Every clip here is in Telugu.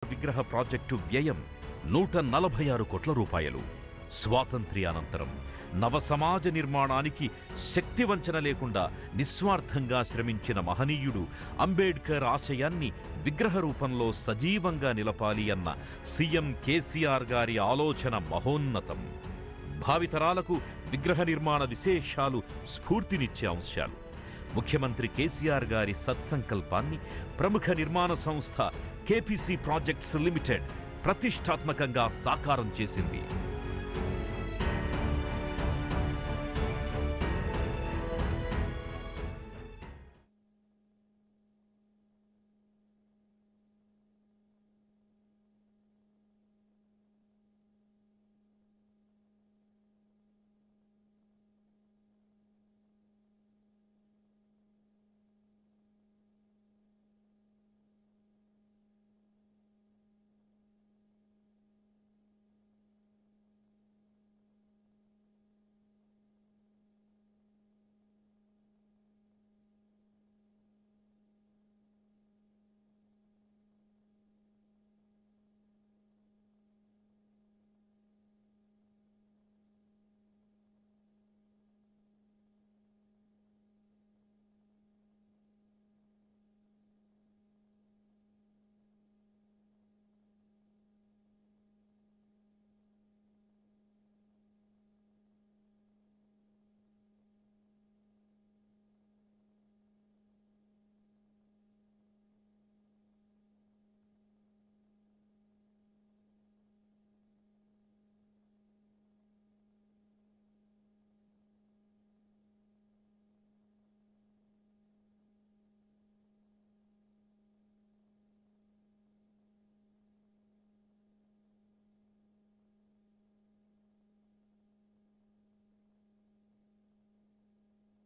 విగ్రహ ప్రాజెక్టు వ్యయం 146 కోట్ల రూపాయలు. స్వాతంత్ర్యానంతరం నవ సమాజ నిర్మాణానికి శక్తివంచన లేకుండా నిస్వార్థంగా శ్రమించిన మహనీయుడు అంబేడ్కర్ ఆశయాన్ని విగ్రహ రూపంలో సజీవంగా నిలపాలి అన్న సీఎం కేసీఆర్ గారి ఆలోచన మహోన్నతం. భావితరాలకు విగ్రహ నిర్మాణ విశేషాలు స్ఫూర్తినిచ్చే అంశాలు. ముఖ్యమంత్రి కేసీఆర్ గారి సత్సంకల్పాన్ని ప్రముఖ నిర్మాణ సంస్థ కేపీసీ ప్రాజెక్ట్స్ లిమిటెడ్ ప్రతిష్టాత్మకంగా సాకారం చేసింది.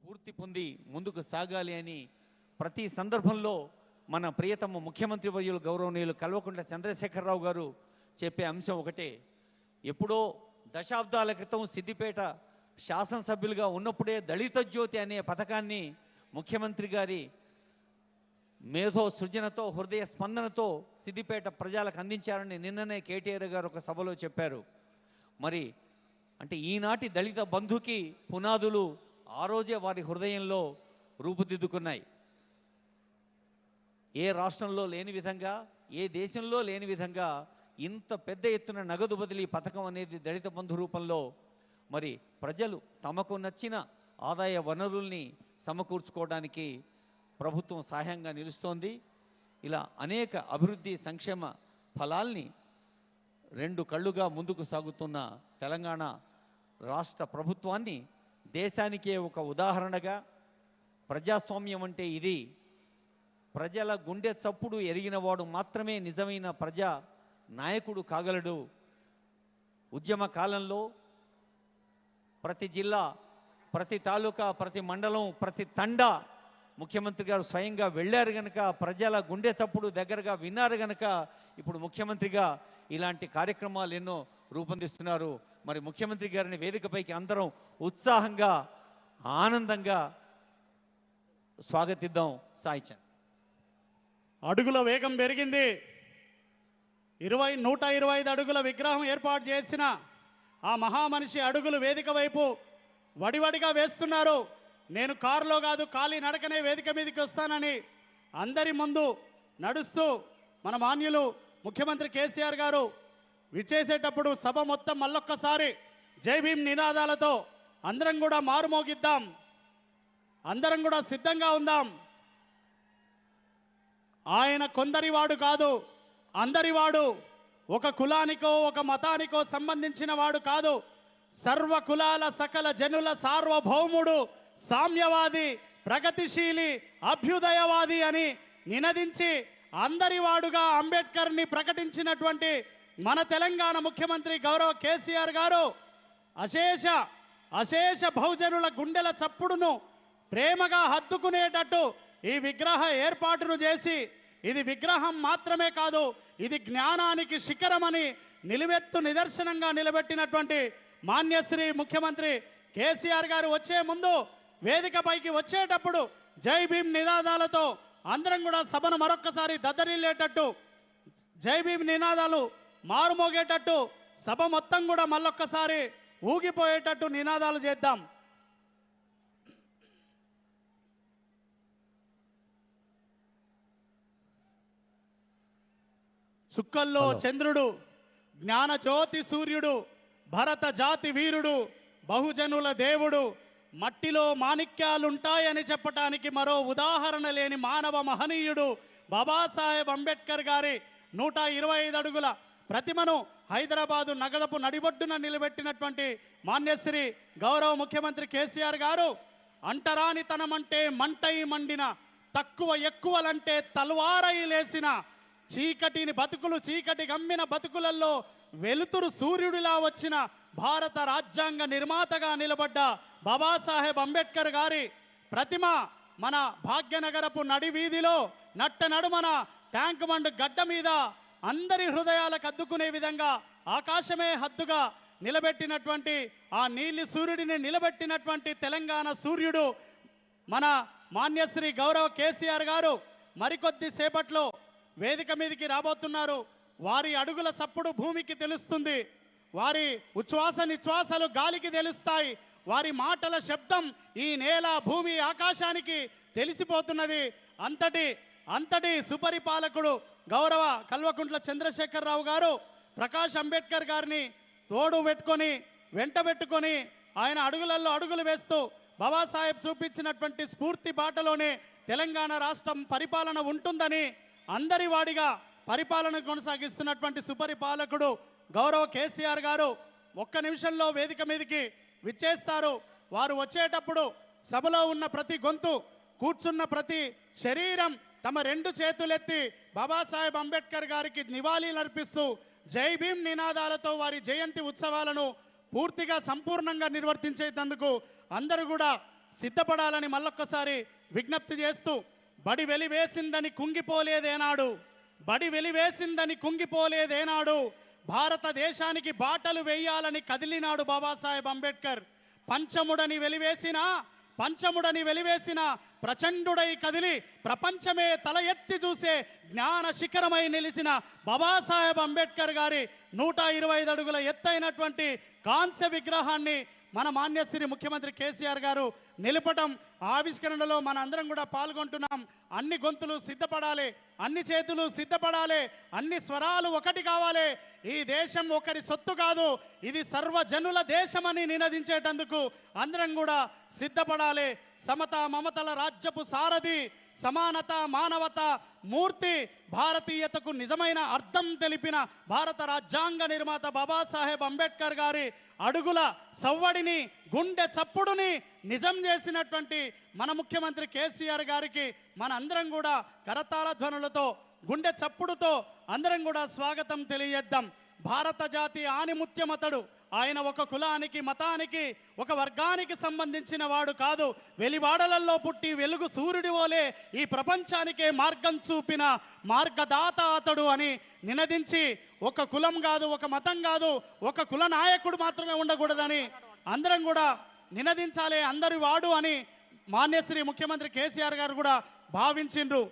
పూర్తి పొంది ముందుకు సాగాలి అని ప్రతి సందర్భంలో మన ప్రియతమ ముఖ్యమంత్రి వర్యులు గౌరవనీయులు కల్వకుంట్ల చంద్రశేఖరరావు గారు చెప్పే అంశం ఒకటే. ఎప్పుడో దశాబ్దాల క్రితం సిద్దిపేట శాసనసభ్యులుగా ఉన్నప్పుడే దళిత జ్యోతి అనే పథకాన్ని ముఖ్యమంత్రి గారి మేధో సృజనతో హృదయ స్పందనతో సిద్దిపేట ప్రజలకు అందించారని నిన్ననే కేటీఆర్ గారు ఒక సభలో చెప్పారు. మరి అంటే ఈనాటి దళిత బంధుకి పునాదులు ఆ రోజే వారి హృదయంలో రూపుదిద్దుకున్నాయి. ఏ రాష్ట్రంలో లేని విధంగా, ఏ దేశంలో లేని విధంగా ఇంత పెద్ద ఎత్తున నగదు బదిలీ పథకం అనేది దళిత బంధు రూపంలో మరి ప్రజలు తమకు నచ్చిన ఆదాయ వనరుల్ని సమకూర్చుకోవడానికి ప్రభుత్వం సహాయంగా నిలుస్తోంది. ఇలా అనేక అభివృద్ధి సంక్షేమ ఫలాల్ని రెండు కళ్ళుగా ముందుకు సాగుతున్న తెలంగాణ రాష్ట్ర ప్రభుత్వాన్ని దేశానికే ఒక ఉదాహరణగా, ప్రజాస్వామ్యం అంటే ఇది, ప్రజల గుండె చప్పుడు ఎరిగినవాడు మాత్రమే నిజమైన ప్రజా నాయకుడు కాగలడు. ఉద్యమ కాలంలో ప్రతి జిల్లా, ప్రతి తాలూకా, ప్రతి మండలం, ప్రతి తండా ముఖ్యమంత్రి గారు స్వయంగా వెళ్ళారు గనక, ప్రజల గుండె చప్పుడు దగ్గరగా విన్నారు గనక ఇప్పుడు ముఖ్యమంత్రిగా ఇలాంటి కార్యక్రమాలు ఎన్నో రూపొందిస్తున్నారు. మరి ముఖ్యమంత్రి గారిని వేదికపైకి అందరం ఉత్సాహంగా ఆనందంగా స్వాగతిద్దాం. సాయిచంద్. అడుగుల వేగం పెరిగింది. 125 అడుగుల విగ్రహం ఏర్పాటు చేసిన ఆ మహామనిషి అడుగులు వేదిక వైపు వడివడిగా వేస్తున్నారు. నేను కారులో కాదు ఖాళీ నడకనే వేదిక మీదకి వస్తానని అందరి ముందు నడుస్తూ మన మాన్యులు ముఖ్యమంత్రి కేసీఆర్ గారు విచ్చేసేటప్పుడు సభ మొత్తం మళ్ళొక్కసారి జై భీమ్ నినాదాలతో అందరం కూడా మారుమోగిద్దాం. అందరం కూడా సిద్ధంగా ఉందాం. ఆయన కొందరివాడు కాదు, అందరివాడు. ఒక కులానికో ఒక మతానికో సంబంధించిన వాడు కాదు. సర్వ కులాల సకల జనుల సార్వభౌముడు, సామ్యవాది, ప్రగతిశీలి, అభ్యుదయవాది అని నినదించి అందరివాడుగా అంబేద్కర్ని ప్రకటించినటువంటి మన తెలంగాణ ముఖ్యమంత్రి గౌరవ కేసీఆర్ గారు అశేష బహుజనుల గుండెల చప్పుడును ప్రేమగా హత్తుకునేటట్టు ఈ విగ్రహ ఏర్పాటును చేసి, ఇది విగ్రహం మాత్రమే కాదు, ఇది జ్ఞానానికి శిఖరమని నిలువెత్తు నిదర్శనంగా నిలబెట్టినటువంటి మాన్యశ్రీ ముఖ్యమంత్రి కేసీఆర్ గారు వచ్చే ముందు వేదికపైకి వచ్చేటప్పుడు జై భీమ్ నినాదాలతో అందరం కూడా సభను మరొక్కసారి దద్దరిల్లేటట్టు జై భీమ్ నినాదాలు మారుమోగేటట్టు సభ మొత్తం కూడా మళ్ళొక్కసారి ఊగిపోయేటట్టు నినాదాలు చేద్దాం. చుక్కల్లో చంద్రుడు, జ్ఞానజ్యోతి సూర్యుడు, భరత జాతి వీరుడు, బహుజనుల దేవుడు, మట్టిలో మాణిక్యాలుంటాయని చెప్పటానికి మరో ఉదాహరణ లేని మానవ మహనీయుడు బాబాసాహెబ్ అంబేద్కర్ గారి 125 అడుగుల ప్రతిమను హైదరాబాదు నగరపు నడిబొడ్డున నిలబెట్టినటువంటి మాన్యశ్రీ గౌరవ ముఖ్యమంత్రి కేసీఆర్ గారు అంటరానితనమంటే మంటై మండిన, తక్కువ ఎక్కువలంటే తల్వారై లేసిన, చీకటి గమ్మిన బతుకులలో వెలుతురు సూర్యుడిలా వచ్చిన భారత రాజ్యాంగ నిర్మాతగా నిలబడ్డ బాబాసాహెబ్ అంబేద్కర్ గారి ప్రతిమ మన భాగ్యనగరపు నడి వీధిలో నట్ట నడుమన ట్యాంక్ బండ్ గడ్డ మీద అందరి హృదయాలకు అద్దుకునే విధంగా ఆకాశమే హద్దుగా నిలబెట్టినటువంటి ఆ నీలి సూర్యుడిని నిలబెట్టినటువంటి తెలంగాణ సూర్యుడు మన మాన్యశ్రీ గౌరవ కేసీఆర్ గారు మరికొద్ది సేపట్లో వేదిక మీదకి రాబోతున్నారు. వారి అడుగుల సప్పుడు భూమికి తెలుస్తుంది, వారి ఉచ్ఛ్వాస నిశ్వాసలు గాలికి తెలుస్తాయి, వారి మాటల శబ్దం ఈ నేల భూమి ఆకాశానికి తెలిసిపోతున్నది. అంతటి సుపరిపాలకుడు గౌరవ కల్వకుంట్ల చంద్రశేఖరరావు గారు ప్రకాష్ అంబేద్కర్ గారిని వెంట పెట్టుకొని ఆయన అడుగులలో అడుగులు వేస్తూ బాబాసాహెబ్ చూపించినటువంటి స్ఫూర్తి బాటలోనే తెలంగాణ రాష్ట్రం పరిపాలన ఉంటుందని అందరి వాడిగా పరిపాలన కొనసాగిస్తున్నటువంటి సుపరిపాలకుడు గౌరవ కేసీఆర్ గారు ఒక్క నిమిషంలో వేదిక మీదకి విచ్చేస్తారు. వారు వచ్చేటప్పుడు సభలో ఉన్న ప్రతి గొంతు, కూర్చున్న ప్రతి శరీరం తమ 2 చేతులెత్తి బాబాసాహెబ్ అంబేద్కర్ గారికి నివాళులర్పిస్తూ జై భీమ్ నినాదాలతో వారి జయంతి ఉత్సవాలను పూర్తిగా సంపూర్ణంగా నిర్వర్తించేందుకు అందరూ కూడా సిద్ధపడాలని మళ్ళొక్కసారి విజ్ఞప్తి చేస్తూ, బడి వెలివేసిందని కుంగిపోలేదేనాడు, భారతదేశానికి బాటలు వేయాలని కదిలినాడు బాబాసాహెబ్ అంబేద్కర్. పంచముడని వెలివేసిన ప్రచండుడై కదిలి ప్రపంచమే తల ఎత్తి చూసే జ్ఞాన శిఖరమై నిలిచిన బాబాసాహెబ్ అంబేద్కర్ గారి 125 అడుగుల ఎత్తైనటువంటి కాంస్య విగ్రహాన్ని మన మాన్యశ్రీ ముఖ్యమంత్రి కేసీఆర్ గారు నిలపటం, ఆవిష్కరణలో మన అందరం కూడా పాల్గొంటున్నాం. అన్ని గొంతులు సిద్ధపడాలి, అన్ని చేతులు సిద్ధపడాలి, అన్ని స్వరాలు ఒకటి కావాలి. ఈ దేశం ఒకరి సొత్తు కాదు, ఇది సర్వజనుల దేశమని నినదించేటందుకు అందరం కూడా సిద్ధపడాలి. సమత మమతల రాజ్యపు సారథి, సమానత మానవత మూర్తి, భారతీయతకు నిజమైన అర్థం తెలిపిన భారత రాజ్యాంగ నిర్మాత బాబాసాహెబ్ అంబేద్కర్ గారి అడుగుల సవ్వడిని, గుండె చప్పుడుని నిజం చేసినటువంటి మన ముఖ్యమంత్రి కేసీఆర్ గారికి మన అందరం కూడా కరతాళ ధ్వనులతో, గుండె చప్పుడుతో అందరం కూడా స్వాగతం తెలియజేద్దాం. భారత జాతి ఆనిముత్యమతడు. ఆయన ఒక కులానికి, మతానికి, ఒక వర్గానికి సంబంధించిన వాడు కాదు. వెలివాడలలో పుట్టి వెలుగు సూర్యుడి వలె ఈ ప్రపంచానికే మార్గం చూపిన మార్గదాత అతడు అని నినదించి, ఒక కులం కాదు, ఒక మతం కాదు, ఒక కుల నాయకుడు మాత్రమే ఉండకూడదని అందరం కూడా నినదించాలి. అందరి వాడు అని మాన్యశ్రీ ముఖ్యమంత్రి కేసీఆర్ గారు కూడా భావించిండ్రు.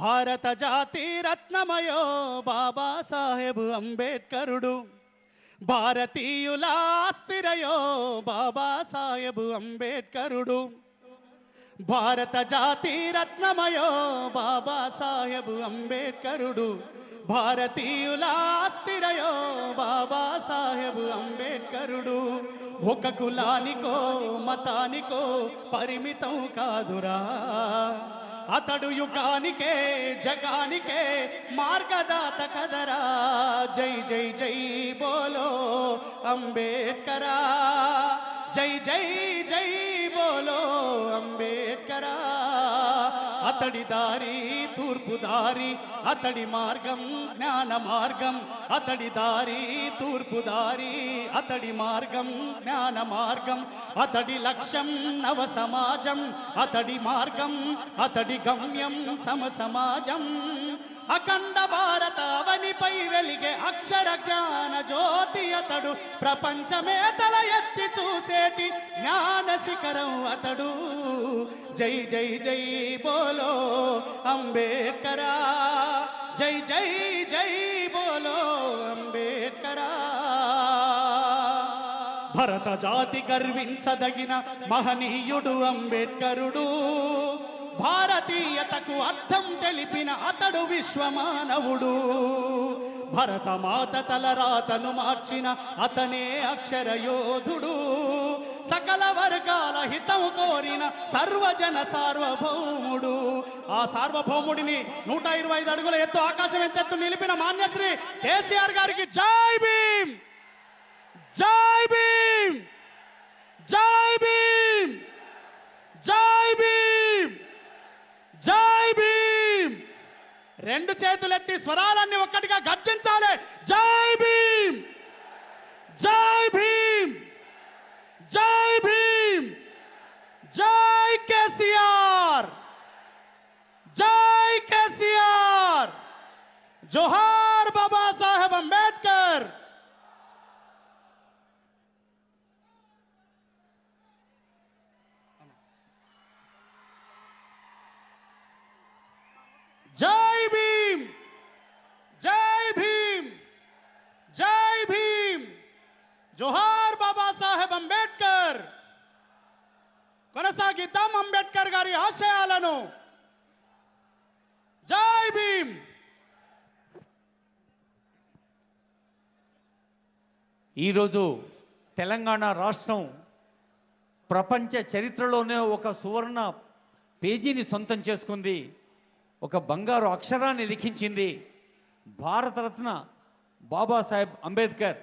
భారత జాతి రత్నమయో బాబాసాహెబ్ అంబేద్కరుడు, భారతీయుల ఆస్తిరయో బాబాసాహెబ్ అంబేద్కరుడు. భారత జాతి రత్నమయో బాబాసాహెబ్ అంబేద్కరుడు, భారతీయుల ఆస్తిరయో బాబాసాహెబ్ అంబేద్కరుడు. ఒక కులానికో మతానికో పరిమితం కాదురా, అతడు యుగానికే జగానికే మార్గదాత కదరా. జై జై జై బోలో అంబేద్కరా, జై జై జై బోలో అంబేద్కరా. అతడి దారి తూర్పు దారి, అతడి మార్గం జ్ఞాన మార్గం. అతడి దారి తూర్పు దారి, అతడి మార్గం జ్ఞాన మార్గం. అతడి లక్ష్యం నవ సమాజం, అతడి మార్గం అతడి గమ్యం సమ సమాజం. అఖండ భారత అవనిపై వెలిగే అక్షర జ్ఞాన జ్యోతి అతడు, ప్రపంచమే తల ఎత్తి చూసేటి జ్ఞాన శిఖరం అతడు. జై జై జై బోలో అంబేద్కరా, జై జై జై బోలో అంబేడ్కరా. భరత జాతి గర్వించదగిన మహనీయుడు అంబేడ్కరుడు. భారతీయతకు అర్థం తెలిపిన అతడు విశ్వమానవుడు. భరతమాత తలరాతను మార్చిన అతనే అక్షర యోధుడు. సకల వర్గాల హితం కోరిన సర్వజన సార్వభౌముడు. ఆ సార్వభౌముడిని 125 అడుగుల ఎత్తు ఆకాశం ఎత్తెత్తు నిలిపిన మాన్యశ్రీ కేసీఆర్ గారికి జై భీమ్, జై భీమ్, జై భీమ్, జై భీమ్, జై భీమ్. రెండు చేతులెత్తి స్వరాలన్నీ ఒక్కటిగా గర్జించాలి. జై భీమ్, జై భీమ్, జై భీమ్, జై కేసీఆర్, జై కేసీఆర్. జోహార్ బాబా సాహెబ్ అంబేద్కర్. జై భీమ్, జై భీమ్, జై భీమ్. జోహార్ బాబా సాహెబ్ అంబేద్కర్. కొనసాగిద్దాం అంబేద్కర్ గారి ఆశయాలను. జై భీమ్. ఈరోజు తెలంగాణ రాష్ట్రం ప్రపంచ చరిత్రలోనే ఒక సువర్ణ పేజీని సొంతం చేసుకుంది. ఒక బంగారు అక్షరాన్ని లిఖించింది. భారతరత్న బాబాసాహెబ్ అంబేద్కర్.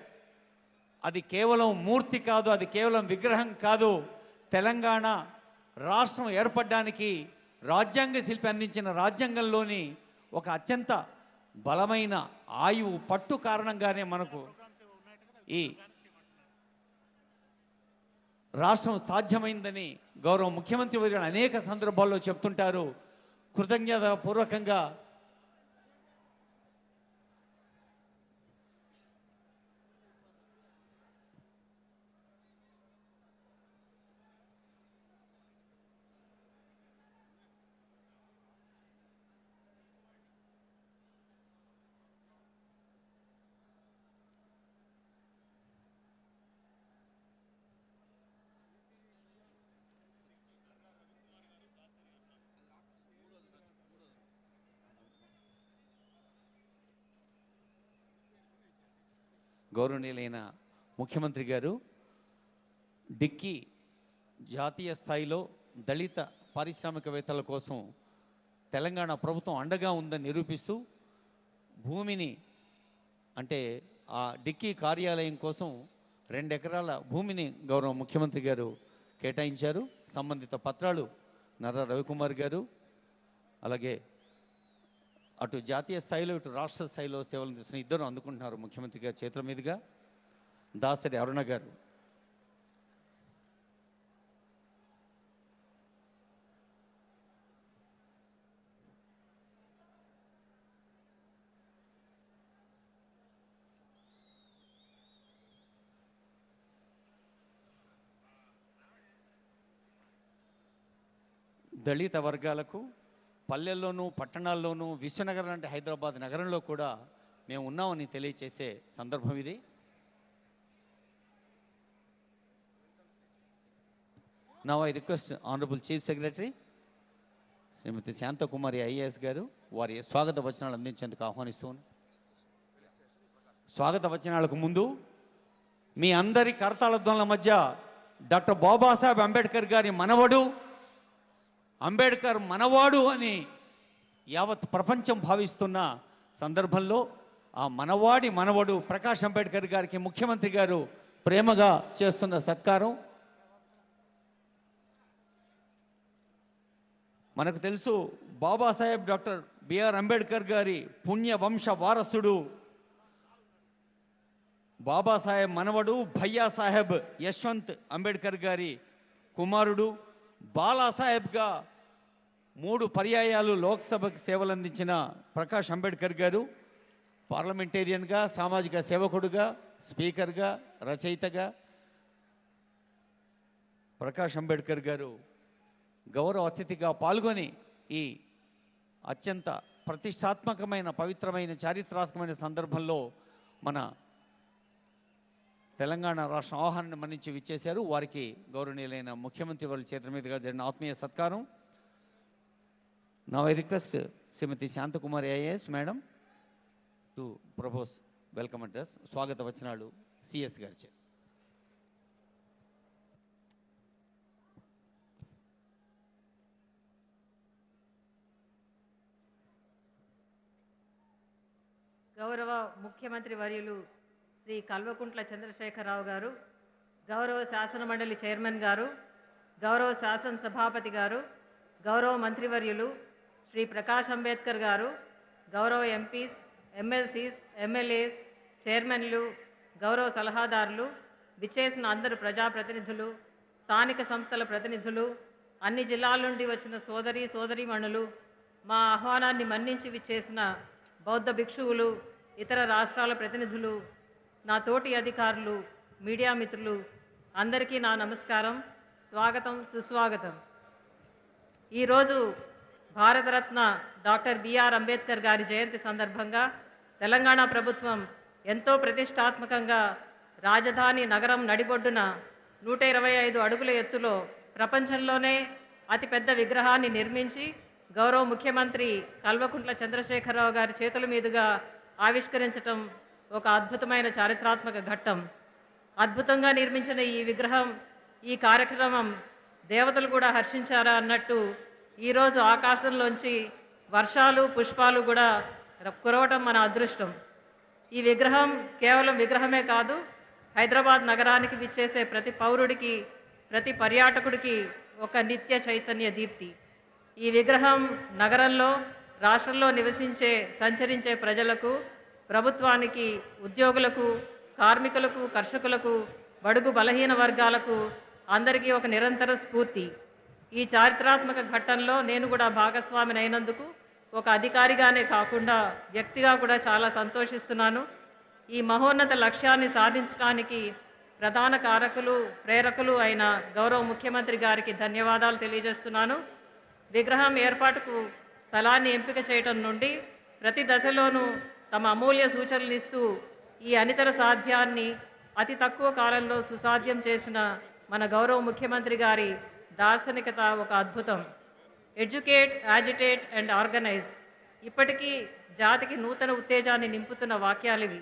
అది కేవలం మూర్తి కాదు, అది కేవలం విగ్రహం కాదు. తెలంగాణ రాష్ట్రం ఏర్పడడానికి రాజ్యాంగ శిల్పి అందించిన రాజ్యాంగంలోని ఒక అత్యంత బలమైన ఆయువు పట్టు కారణంగానే మనకు ఈ రాష్ట్రం సాధ్యమైందని గౌరవ ముఖ్యమంత్రి వర్యులు అనేక సందర్భాల్లో చెప్తుంటారు. కృతజ్ఞత పూర్వకంగా గౌరవనీయులైన ముఖ్యమంత్రి గారు డిక్కీ జాతీయ స్థాయిలో దళిత పారిశ్రామికవేత్తల కోసం తెలంగాణ ప్రభుత్వం అండగా ఉందని నిరూపిస్తూ భూమిని అంటే ఆ డిక్కీ కార్యాలయం కోసం 2 ఎకరాల భూమిని గౌరవ ముఖ్యమంత్రి గారు కేటాయించారు. సంబంధిత పత్రాలు నర్రా రవికుమార్ గారు అలాగే అటు జాతీయ స్థాయిలో ఇటు రాష్ట్ర స్థాయిలో సేవలు అందిస్తున్న ఇద్దరు అందుకుంటున్నారు ముఖ్యమంత్రి గారి చేతుల మీదుగా. దాసరి అరుణ గారు. దళిత వర్గాలకు పల్లెల్లోనూ పట్టణాల్లోనూ విశ్వనగరం అంటే హైదరాబాద్ నగరంలో కూడా మేము ఉన్నామని తెలియచేసే సందర్భం ఇది. Now I request honourable chief secretary Shrimati Shantakumari IAS గారు వారి స్వాగత వచనాలు అందించేందుకు ఆహ్వానిస్తూ స్వాగత వచనాలకు ముందు మీ అందరి కరతాళధ్వనుల మధ్య డాక్టర్ బాబాసాహెబ్ అంబేద్కర్ గారి మనవడు అంబేద్కర్ మనవాడు అని యావత్ ప్రపంచం భావిస్తున్న సందర్భంలో ఆ మనవాడి మనవడు ప్రకాష్ అంబేద్కర్ గారికి ముఖ్యమంత్రి గారు ప్రేమగా చేస్తున్న సత్కారం. మనకు తెలుసు బాబాసాహెబ్ డాక్టర్ బిఆర్ అంబేద్కర్ గారి పుణ్య వంశ వారసుడు. బాబాసాహెబ్ మనవడు భయ్యా సాహెబ్ యశ్వంత్ అంబేద్కర్ గారి కుమారుడు. బాలాసాహెబ్గా 3 పర్యాయాలు లోక్సభకు సేవలందించిన ప్రకాష్ అంబేద్కర్ గారు పార్లమెంటేరియన్గా, సామాజిక సేవకుడుగా, స్పీకర్గా, రచయితగా ప్రకాష్ అంబేద్కర్ గారు గౌరవ అతిథిగా పాల్గొని ఈ అత్యంత ప్రతిష్టాత్మకమైన పవిత్రమైన చారిత్రాత్మకమైన సందర్భంలో మన తెలంగాణ రాష్ట్ర ఆహ్వానాన్ని మన్నించి విచ్చేశారు. వారికి గౌరవనీయులైన ముఖ్యమంత్రి వారి చేతుల మీదుగా జరిగిన ఆత్మీయ సత్కారం. Now I request Shrimati Shantakumari IAS madam to propose welcome address. స్వాగత వచనాలు సిఎస్ గారిచే. గౌరవ ముఖ్యమంత్రి వర్యులు శ్రీ కల్వకుంట్ల చంద్రశేఖరరావు గారు, గౌరవ శాసన మండలి చైర్మన్ గారు, గౌరవ శాసన సభాపతి గారు, గౌరవ మంత్రివర్యులు శ్రీ ప్రకాష్ అంబేద్కర్ గారు, గౌరవ ఎంపీస్, ఎమ్మెల్సీస్, ఎమ్మెల్యేస్, చైర్మన్లు, గౌరవ సలహాదారులు, విచ్చేసిన అందరు ప్రజాప్రతినిధులు, స్థానిక సంస్థల ప్రతినిధులు, అన్ని జిల్లాల నుండి వచ్చిన సోదరీమణులు, మా ఆహ్వానాన్ని మన్నించి విచ్చేసిన బౌద్ధ భిక్షువులు, ఇతర రాష్ట్రాల ప్రతినిధులు, నా తోటి అధికారులు, మీడియా మిత్రులు అందరికీ నా నమస్కారం, స్వాగతం, సుస్వాగతం. ఈరోజు భారతరత్న డాక్టర్ బిఆర్ అంబేద్కర్ గారి జయంతి సందర్భంగా తెలంగాణ ప్రభుత్వం ఎంతో ప్రతిష్టాత్మకంగా రాజధాని నగరం నడిబొడ్డున 125 అడుగుల ఎత్తులో ప్రపంచంలోనే అతిపెద్ద విగ్రహాన్ని నిర్మించి గౌరవ ముఖ్యమంత్రి కల్వకుంట్ల చంద్రశేఖరరావు గారి చేతుల మీదుగా ఆవిష్కరించటం ఒక అద్భుతమైన చారిత్రాత్మక ఘట్టం. అద్భుతంగా నిర్మించిన ఈ విగ్రహం, ఈ కార్యక్రమం దేవతలు కూడా హర్షించారా అన్నట్టు ఈరోజు ఆకాశంలోంచి వర్షాలు, పుష్పాలు కూడా కురవటం మన అదృష్టం. ఈ విగ్రహం కేవలం విగ్రహమే కాదు, హైదరాబాద్ నగరానికి విచ్చేసే ప్రతి పౌరుడికి, ప్రతి పర్యాటకుడికి ఒక నిత్య చైతన్య దీప్తి. ఈ విగ్రహం నగరంలో, రాష్ట్రంలో సంచరించే ప్రజలకు, ప్రభుత్వానికి, ఉద్యోగులకు, కార్మికులకు, కర్షకులకు, బడుగు బలహీన వర్గాలకు అందరికీ ఒక నిరంతర స్ఫూర్తి. ఈ చారిత్రాత్మక ఘట్టంలో నేను కూడా భాగస్వామిని అయినందుకు ఒక అధికారిగానే కాకుండా వ్యక్తిగా కూడా చాలా సంతోషిస్తున్నాను. ఈ మహోన్నత లక్ష్యాన్ని సాధించడానికి ప్రధాన కారకులు, ప్రేరకులు అయిన గౌరవ ముఖ్యమంత్రి గారికి ధన్యవాదాలు తెలియజేస్తున్నాను. విగ్రహం ఏర్పాటుకు స్థలాన్ని ఎంపిక చేయటం నుండి ప్రతి దశలోనూ తమ అమూల్య సూచనలు ఇస్తూ ఈ అనితర సాధ్యాన్ని అతి తక్కువ కాలంలో సుసాధ్యం చేసిన మన గౌరవ ముఖ్యమంత్రి గారి దార్శనికత ఒక అద్భుతం. ఎడ్యుకేట్, యాజిటేట్ అండ్ ఆర్గనైజ్ ఇప్పటికీ జాతికి నూతన ఉత్తేజాన్ని నింపుతున్న వాక్యాలివి.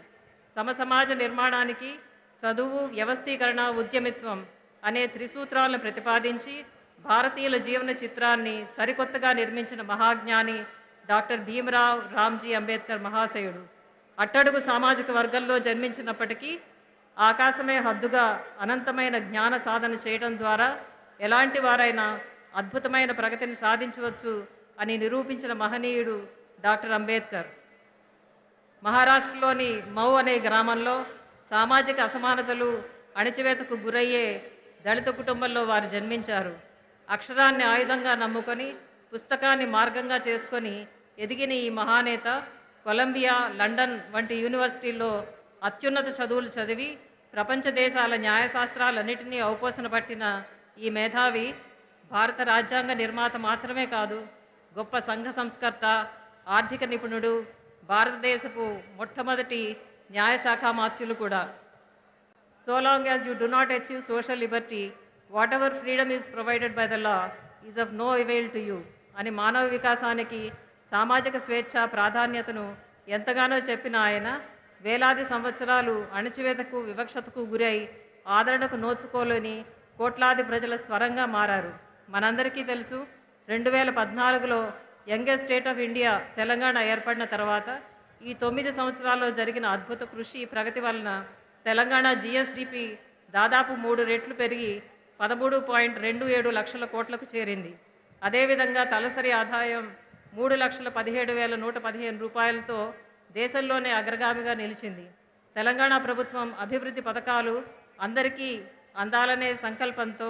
సమసమాజ నిర్మాణానికి చదువు, వ్యవస్థీకరణ, ఉద్యమిత్వం అనే త్రిసూత్రాలను ప్రతిపాదించి భారతీయుల జీవన చిత్రాన్ని సరికొత్తగా నిర్మించిన మహాజ్ఞాని డాక్టర్ భీమరావ్ రామ్జీ అంబేద్కర్ మహాశయుడు. అట్టడుగు సామాజిక వర్గంలో జన్మించినప్పటికీ ఆకాశమే హద్దుగా అనంతమైన జ్ఞాన సాధన చేయడం ద్వారా ఎలాంటి వారైనా అద్భుతమైన ప్రగతిని సాధించవచ్చు అని నిరూపించిన మహనీయుడు డాక్టర్ అంబేద్కర్. మహారాష్ట్రలోని మౌ అనే గ్రామంలో సామాజిక అసమానతలు, అణచివేతకు గురయ్యే దళిత కుటుంబంలో వారు జన్మించారు. అక్షరాన్ని ఆయుధంగా నమ్ముకొని, పుస్తకాన్ని మార్గంగా చేసుకొని ఎదిగిన ఈ మహానేత కొలంబియా, లండన్ వంటి యూనివర్సిటీల్లో అత్యున్నత చదువులు చదివి ప్రపంచ దేశాల న్యాయశాస్త్రాలన్నింటినీ ఔపోసన పట్టిన ఈ మేధావి భారత రాజ్యాంగ నిర్మాత మాత్రమే కాదు, గొప్ప సంఘ సంస్కర్త, ఆర్థిక నిపుణుడు, భారతదేశపు మొట్టమొదటి న్యాయశాఖ మాత్యులు కూడా. So long as you do not achieve social liberty, whatever freedom is provided by the law is of no avail to you అని మానవ వికాసానికి, సామాజిక స్వేచ్ఛ ప్రాధాన్యతను ఎంతగానో చెప్పిన ఆయన వేలాది సంవత్సరాలు అణచివేతకు, వివక్షతకు గురై ఆదరణకు నోచుకోలేని కోట్లాది ప్రజల స్వరంగా మారారు. మనందరికీ తెలుసు, 2014లో youngest state of India Telangana ఏర్పడిన తర్వాత ఈ 9 సంవత్సరాల్లో జరిగిన అద్భుత కృషి, ప్రగతి వలన తెలంగాణ జిఎస్డిపి దాదాపు 3 రెట్లు పెరిగి 13.27 లక్షల కోట్లకు చేరింది. అదేవిధంగా తలసరి ఆదాయం 3,17,115 రూపాయలతో దేశంలోనే అగ్రగామిగా నిలిచింది. తెలంగాణ ప్రభుత్వం అభివృద్ధి పథకాలు అందరికీ అందాలనే సంకల్పంతో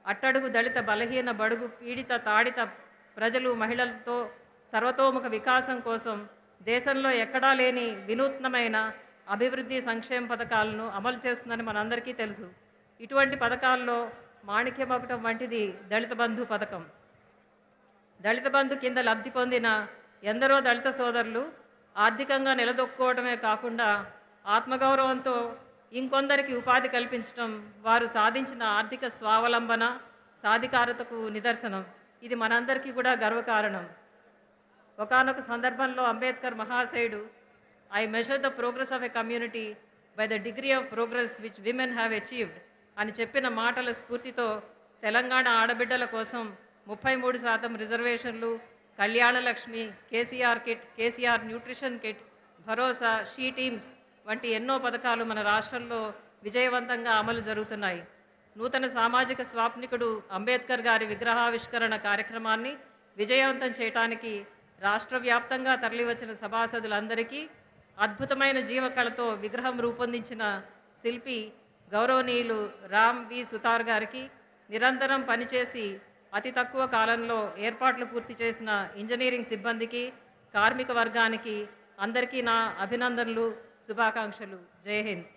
అట్టడుగు దళిత, బలహీన, బడుగు, పీడిత, తాడిత ప్రజలు, మహిళలతో సర్వతోముఖ వికాసం కోసం దేశంలో ఎక్కడా లేని వినూత్నమైన అభివృద్ధి సంక్షేమ పథకాలను అమలు చేస్తుందని మనందరికీ తెలుసు. ఇటువంటి పథకాల్లో మాణిక్యమొకటం వంటిది దళిత బంధు పథకం. దళిత బంధు కింద లబ్ధి పొందిన ఎందరో దళిత సోదరులు ఆర్థికంగా నిలదొక్కుకోవడమే కాకుండా ఆత్మగౌరవంతో ఇంకొందరికి ఉపాధి కల్పించడం వారు సాధించిన ఆర్థిక స్వావలంబన సాధికారతకు నిదర్శనం. ఇది మనందరికీ కూడా గర్వకారణం. ఒకానొక సందర్భంలో అంబేద్కర్ మహాశయుడు I measure the progress of a community by the degree of progress which women have achieved అని చెప్పిన మాటల స్ఫూర్తితో తెలంగాణ ఆడబిడ్డల కోసం 33% రిజర్వేషన్లు, Kalyana Lakshmi, KCR kit, KCR nutrition kit, Bharosa, she teams వంటి ఎన్నో పథకాలు మన రాష్ట్రంలో విజయవంతంగా అమలు జరుగుతున్నాయి. నూతన సామాజిక స్వాప్నికుడు అంబేద్కర్ గారి విగ్రహావిష్కరణ కార్యక్రమాన్ని విజయవంతం చేయడానికి రాష్ట్ర వ్యాప్తంగా తరలివచ్చిన సభాసదులందరికీ అద్భుతమైన జీవకళతో విగ్రహం రూపొందించిన శిల్పి గౌరవనీయులు రామ్ వి సుతార్ గారికి, నిరంతరం పనిచేసి అతి తక్కువ కాలంలో ఏర్పాట్లు పూర్తి చేసిన ఇంజనీరింగ్ సిబ్బందికి, కార్మిక వర్గానికి అందరికీ నా అభినందనలు, శుభాకాంక్షలు. జై హింద్.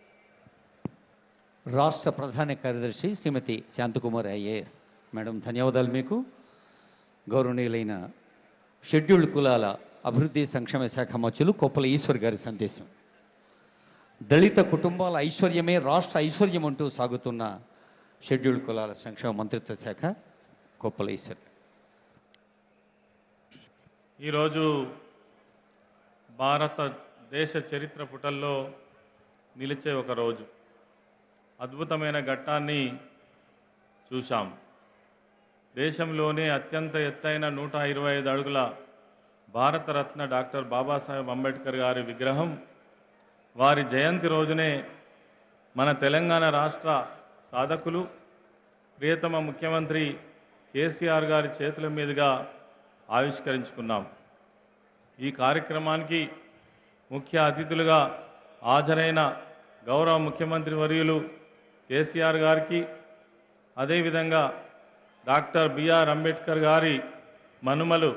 రాష్ట్ర ప్రధాన కార్యదర్శి శ్రీమతి శాంతకుమార్ ఐఏఎస్ మేడం, ధన్యవాదాలు మీకు. గౌరవనీయులైన షెడ్యూల్డ్ కులాల అభివృద్ధి సంక్షేమ శాఖ మంత్రులు కొప్పుల ఈశ్వర్ గారి సందేశం. దళిత కుటుంబాల ఐశ్వర్యమే రాష్ట్ర ఐశ్వర్యం అంటూ సాగుతున్న షెడ్యూల్డ్ కులాల సంక్షేమ మంత్రిత్వ శాఖ కొప్పుల ఈశ్వర్. ఈరోజు భారతదేశ చరిత్ర పుటల్లో నిలిచే ఒక రోజు. అద్భుతమైన ఘట్టాన్ని చూశాం. దేశంలోనే అత్యంత ఎత్తైన 125 అడుగుల భారతరత్న డాక్టర్ బాబాసాహెబ్ అంబేద్కర్ గారి విగ్రహం వారి జయంతి రోజునే మన తెలంగాణ రాష్ట్ర సాధకులు ప్రియతమ ముఖ్యమంత్రి కేసీఆర్ గారి చేతుల మీదుగా ఆవిష్కరించుకున్నాం. ఈ కార్యక్రమానికి ముఖ్య అతిథులుగా హాజరైన గౌరవ ముఖ్యమంత్రి వర్యులు కేసీఆర్ గారికి, అదేవిధంగా డాక్టర్ బిఆర్ అంబేద్కర్ గారి మనుమలు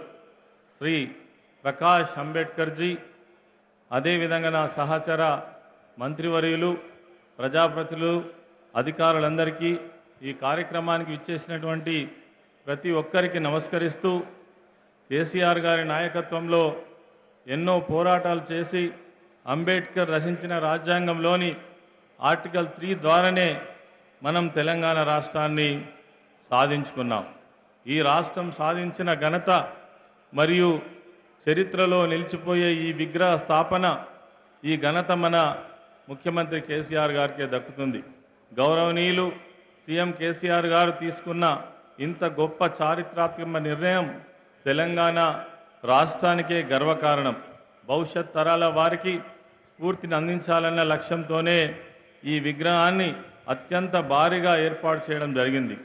శ్రీ ప్రకాష్ అంబేద్కర్జీ, అదేవిధంగా నా సహచర మంత్రివర్యులు, ప్రజాప్రతినిధులు, అధికారులందరికీ, ఈ కార్యక్రమానికి విచ్చేసినటువంటి ప్రతి ఒక్కరికి నమస్కరిస్తూ, కేసీఆర్ గారి నాయకత్వంలో ఎన్నో పోరాటాలు చేసి అంబేద్కర్ రచించిన రాజ్యాంగంలోని ఆర్టికల్ 3 ద్వారానే మనం తెలంగాణ రాష్ట్రాన్ని సాధించుకున్నాం. ఈ రాష్ట్రం సాధించిన ఘనత మరియు చరిత్రలో నిలిచిపోయే ఈ విగ్రహ స్థాపన, ఈ ఘనత మన ముఖ్యమంత్రి కేసీఆర్ గారికే దక్కుతుంది. గౌరవనీయులు సీఎం కేసీఆర్ గారు తీసుకున్న ఇంత గొప్ప చారిత్రాత్మక నిర్ణయం తెలంగాణ రాష్ట్రానికే గర్వకారణం. భవిష్యత్ తరాల వారికి స్ఫూర్తిని అందించాలన్న లక్ష్యంతోనే ఈ విగ్రహాన్ని అత్యంత భారీగా ఏర్పాటు చేయడం జరిగింది.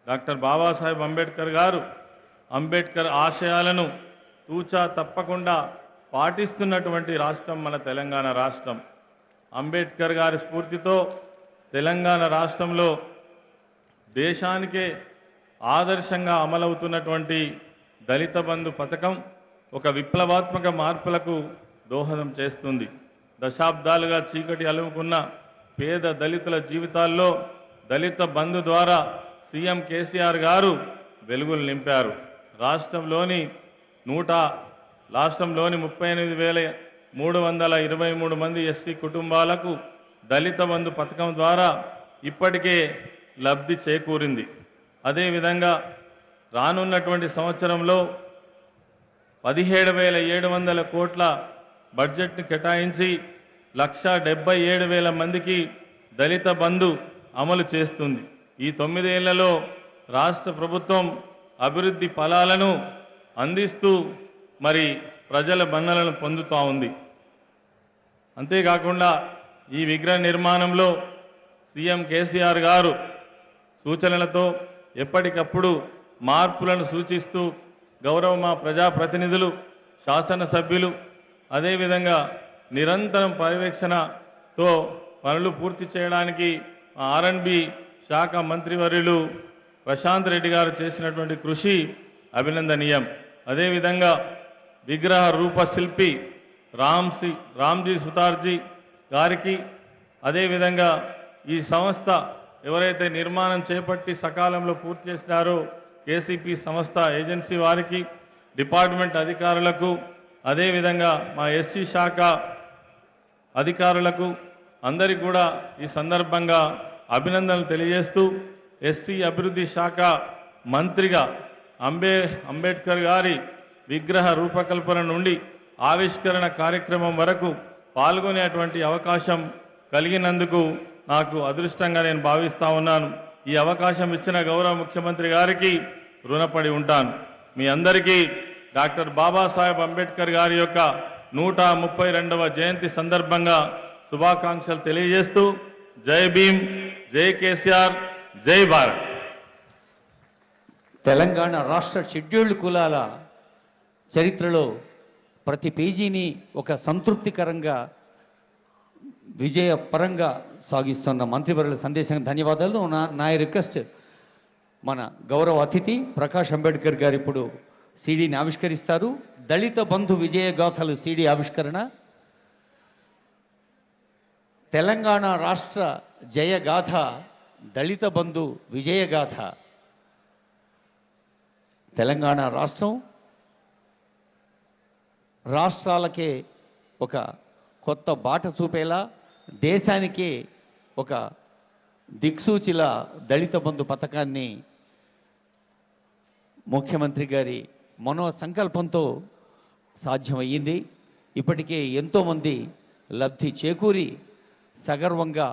డాక్టర్ బాబాసాహెబ్ అంబేద్కర్ గారు అంబేద్కర్ ఆశయాలను తూచా తప్పకుండా పాటిస్తున్నటువంటి రాష్ట్రం మన తెలంగాణ రాష్ట్రం. అంబేద్కర్ గారి స్ఫూర్తితో తెలంగాణ రాష్ట్రంలో దేశానికే ఆదర్శంగా అమలవుతున్నటువంటి దళిత బంధు పథకం ఒక విప్లవాత్మక మార్పులకు దోహదం చేస్తుంది. దశాబ్దాలుగా చీకటి అలుముకున్న పేద దళితుల జీవితాల్లో దళిత బంధు ద్వారా సీఎం కేసీఆర్ గారు వెలుగులు నింపారు. రాష్ట్రంలోని 38,323 మంది ఎస్సీ కుటుంబాలకు దళిత బంధు పథకం ద్వారా ఇప్పటికే లబ్ధి చేకూరింది. అదేవిధంగా రానున్నటువంటి సంవత్సరంలో 17,700 కోట్ల బడ్జెట్ను కేటాయించి 1,77,000 మందికి దళిత బంధు అమలు చేస్తుంది. ఈ 9 ఏళ్లలో రాష్ట్ర ప్రభుత్వం అభివృద్ధి ఫలాలను అందిస్తూ మరి ప్రజల మన్ననలను పొందుతూ ఉంది. అంతేకాకుండా ఈ విగ్రహ నిర్మాణంలో సీఎం కేసీఆర్ గారు సూచనలతో ఎప్పటికప్పుడు మార్పులను సూచిస్తూ గౌరవ మా ప్రజాప్రతినిధులు, శాసనసభ్యులు, అదేవిధంగా నిరంతరం పర్యవేక్షణతో పనులు పూర్తి చేయడానికి ఆర్ఎండ్బి శాఖ మంత్రివర్యులు ప్రశాంత్ రెడ్డి గారు చేసినటువంటి కృషి అభినందనీయం. అదేవిధంగా విగ్రహ రూపశిల్పి రామ్జీ సుతార్జీ గారికి, అదేవిధంగా ఈ సంస్థ ఎవరైతే నిర్మాణం చేపట్టి సకాలంలో పూర్తి చేసినారో కేసీపీ సంస్థ ఏజెన్సీ వారికి, డిపార్ట్మెంట్ అధికారులకు, అదేవిధంగా మా ఎస్సీ శాఖ అధికారులకు అందరికీ కూడా ఈ సందర్భంగా అభినందనలు తెలియజేస్తూ, ఎస్సీ అభివృద్ధి శాఖ మంత్రిగా అంబేద్కర్ గారి విగ్రహ రూపకల్పన నుండి ఆవిష్కరణ కార్యక్రమం వరకు పాల్గొనేటువంటి అవకాశం కలిగినందుకు నాకు అదృష్టంగా నేను భావిస్తా ఉన్నాను. ఈ అవకాశం ఇచ్చిన గౌరవ ముఖ్యమంత్రి గారికి రుణపడి ఉంటాను. మీ అందరికీ డాక్టర్ బాబాసాహెబ్ అంబేద్కర్ గారి యొక్క 132వ జయంతి సందర్భంగా శుభాకాంక్షలు తెలియజేస్తూ జై భీమ్, జై కేసీఆర్, జై భారత్. తెలంగాణ రాష్ట్ర షెడ్యూల్డ్ కులాల చరిత్రలో ప్రతి పేజీని ఒక సంతృప్తికరంగా విజయపరంగా సాగిస్తున్న మంత్రివర్యుల సందేశానికి ధన్యవాదాలు. నా రిక్వెస్ట్, మన గౌరవ అతిథి ప్రకాష్ అంబేద్కర్ గారు ఇప్పుడు సీడీని ఆవిష్కరిస్తారు. దళిత బంధు విజయగాథలు సీడీ ఆవిష్కరణ, తెలంగాణ రాష్ట్ర జయగాథ, దళిత బంధు విజయగాథ. తెలంగాణ రాష్ట్రం రాష్ట్రాలకే ఒక కొత్త బాట చూపేలా, దేశానికే ఒక దిక్సూచిలా దళిత బంధు పథకాన్ని ముఖ్యమంత్రి గారి మనో సంకల్పంతో సాధ్యమయ్యింది. ఇప్పటికే ఎంతోమంది లబ్ధి చేకూరి సగర్వంగా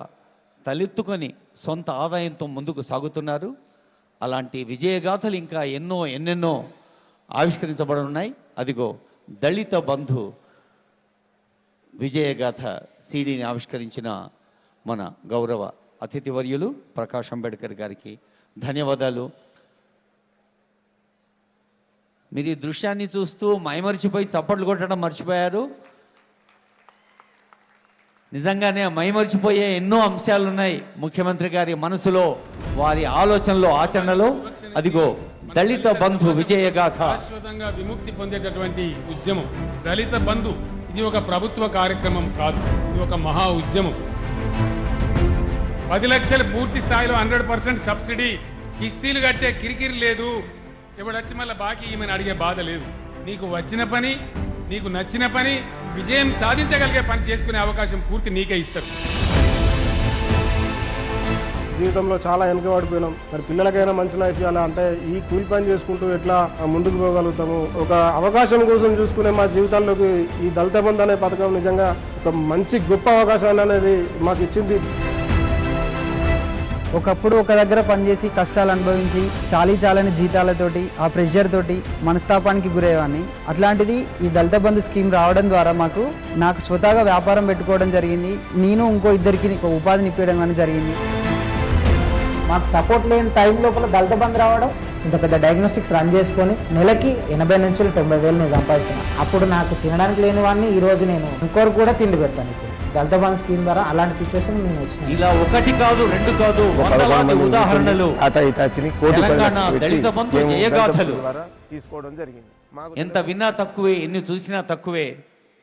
తలెత్తుకొని సొంత ఆదాయంతో ముందుకు సాగుతున్నారు. అలాంటి విజయగాథలు ఇంకా ఎన్నెన్నో ఆవిష్కరించబడనున్నాయి. అదిగో దళిత బంధు విజయగాథ సీడీని ఆవిష్కరించిన మన గౌరవ అతిథివర్యులు ప్రకాష్ అంబేద్కర్ గారికి ధన్యవాదాలు. మీరు ఈ దృశ్యాన్ని చూస్తూ మైమరిచిపోయి చప్పట్లు కొట్టడం మర్చిపోయారు. నిజంగానే మైమరిచిపోయే ఎన్నో అంశాలు ఉన్నాయి ముఖ్యమంత్రి గారి మనసులో, వారి ఆలోచనలో, ఆచరణలో. అదిగో దళిత బంధు విజయగాథ. శాశ్వతంగా విముక్తి పొందేటటువంటి ఉద్యమం దళిత బంధు. ఇది ఒక ప్రభుత్వ కార్యక్రమం కాదు, ఇది ఒక మహా ఉద్యమం. 10 లక్షలు పూర్తి స్థాయిలో 100% సబ్సిడీ, కిస్తీలు కట్టే కిరికిరి లేదు. ఇప్పుడు వచ్చి మళ్ళీ బాకీ ఈమెను అడిగే బాధ లేదు. నీకు వచ్చిన పని, నీకు నచ్చిన పని, విజయం సాధించగలిగే పని చేసుకునే అవకాశం పూర్తి నీకే ఇస్తారు. జీవితంలో చాలా వెనుకబడిపోయినాం. మరి పిల్లలకైనా మంచి లైఫ్ ఇవ్వాలి అంటే ఈ కూలి పని చేసుకుంటూ ఎట్లా ముందుకు పోగలుగుతాము? ఒక అవకాశం కోసం చూసుకునే మా జీవితాల్లోకి ఈ దళిత బంధు అనే పథకం నిజంగా ఒక మంచి గొప్ప అవకాశాన్ని అనేది మాకు ఇచ్చింది. ఒకప్పుడు ఒక దగ్గర పనిచేసి కష్టాలు అనుభవించి చాలని జీతాలతోటి ఆ ప్రెషర్ తోటి మనస్తాపానికి గురయ్యేవాడిని. అట్లాంటిది ఈ దళిత బంధు స్కీమ్ రావడం ద్వారా నాకు స్వతహాగా వ్యాపారం పెట్టుకోవడం జరిగింది. నేను ఇంకో ఇద్దరికి ఒక ఉపాధిని ఇప్పించడం కానీ జరిగింది. మాకు సపోర్ట్ లేని టైం లోపల దళిత బంధు రావడం, ఇంత పెద్ద డయాగ్నోస్టిక్స్ రన్ చేసుకొని నెలకి 80 నుంచి 90 వేలు నేను సంపాదిస్తున్నాను. అప్పుడు నాకు తినడానికి లేని వాడిని ఈ రోజు నేను ఇంకోరు కూడా తిండి పెడతాను. ఇప్పుడు దళిత బంధు స్కీమ్ ద్వారా అలాంటి సిచ్యువేషన్ నేను వచ్చిన. ఇలా ఒకటి కాదు, రెండు కాదు, వందలాది ఉదాహరణలు తెలంగాణ దళిత బంధు జయగాథలు తీసుకోవడం జరిగింది. ఎంత విన్నా తక్కువే, ఎన్ని చూసినా తక్కువే.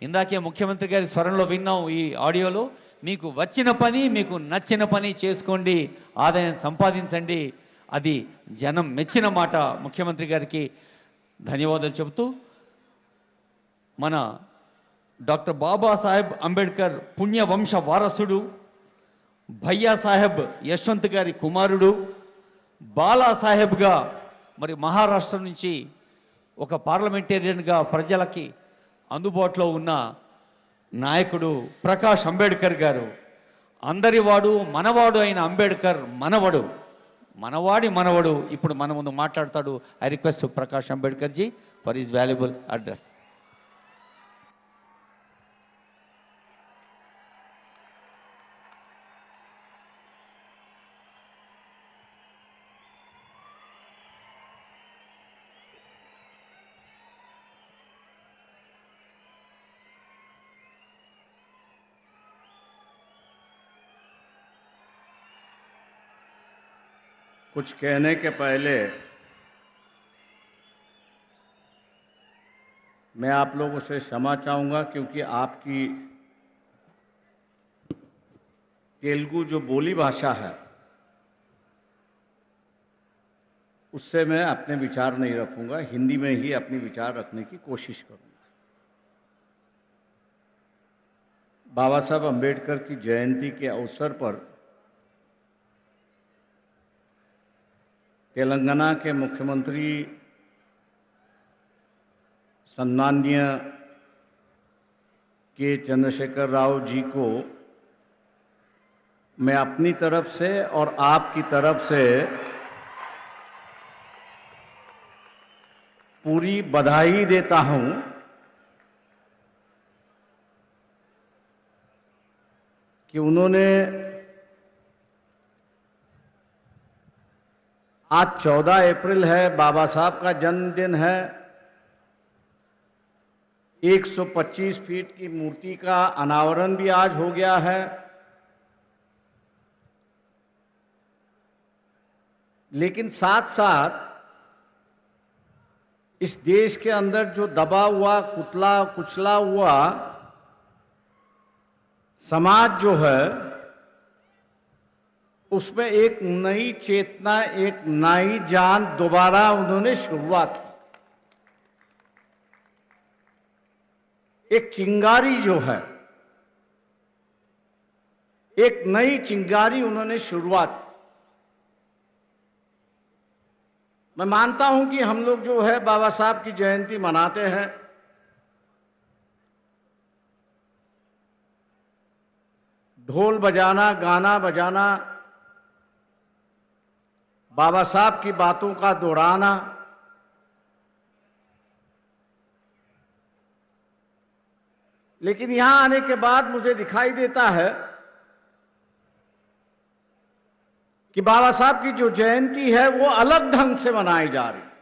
ఇందాకే ముఖ్యమంత్రి గారి స్వరంలో విన్నాం ఈ ఆడియోలో. మీకు వచ్చిన పని, మీకు నచ్చిన పని చేసుకోండి, ఆదాయం సంపాదించండి. అది జనం మెచ్చిన మాట. ముఖ్యమంత్రి గారికి ధన్యవాదాలు చెబుతూ, మన డాక్టర్ బాబాసాహెబ్ అంబేద్కర్ పుణ్యవంశ వారసుడు, భయ్యా సాహెబ్ యశ్వంత్ గారి కుమారుడు, బాలాసాహెబ్గా మరి మహారాష్ట్ర నుంచి ఒక పార్లమెంటేరియన్గా ప్రజలకి అందుబాటులో ఉన్న నాయకుడు ప్రకాష్ అంబేద్కర్ గారు. అందరివాడు మనవాడు అయిన అంబేద్కర్ మనవాడి మనవడు ఇప్పుడు మన ముందు మాట్లాడతాడు. I request Prakash Ambedkar ji for his valuable address. कुछ कहने के पहले मैं आप लोगों से क्षमा चाहूंगा, क्योंकि आपकी तेलुगु जो बोली भाषा है उससे मैं अपने विचार नहीं रखूंगा, हिंदी में ही अपने विचार रखने की कोशिश करूंगा। बाबा साहब अंबेडकर की जयंती के अवसर पर तेलंगाना के मुख्यमंत्री सम्माननीय के चंद्रशेखर राव जी को मैं अपनी तरफ से और आपकी तरफ से पूरी बधाई देता हूं कि उन्होंने आज 14 अप्रैल है, बाबा साहब का जन्मदिन है। 125 फीट की मूर्ति का अनावरण भी आज हो गया है। लेकिन साथ साथ इस देश के अंदर जो दबा हुआ, कुचला हुआ समाज जो है, उसमें एक नई चेतना, एक नई जान दोबारा उन्होंने शुरुआत की। एक चिंगारी जो है, एक नई चिंगारी उन्होंने शुरुआत की। मैं मानता हूं कि हम लोग जो है बाबा साहब की जयंती मनाते हैं, ढोल बजाना, गाना बजाना, बाबा साहब की बातों का दोहराना, लेकिन यहां आने के बाद मुझे दिखाई देता है कि बाबा साहब की जो जयंती है वो अलग ढंग से मनाई जा रही है।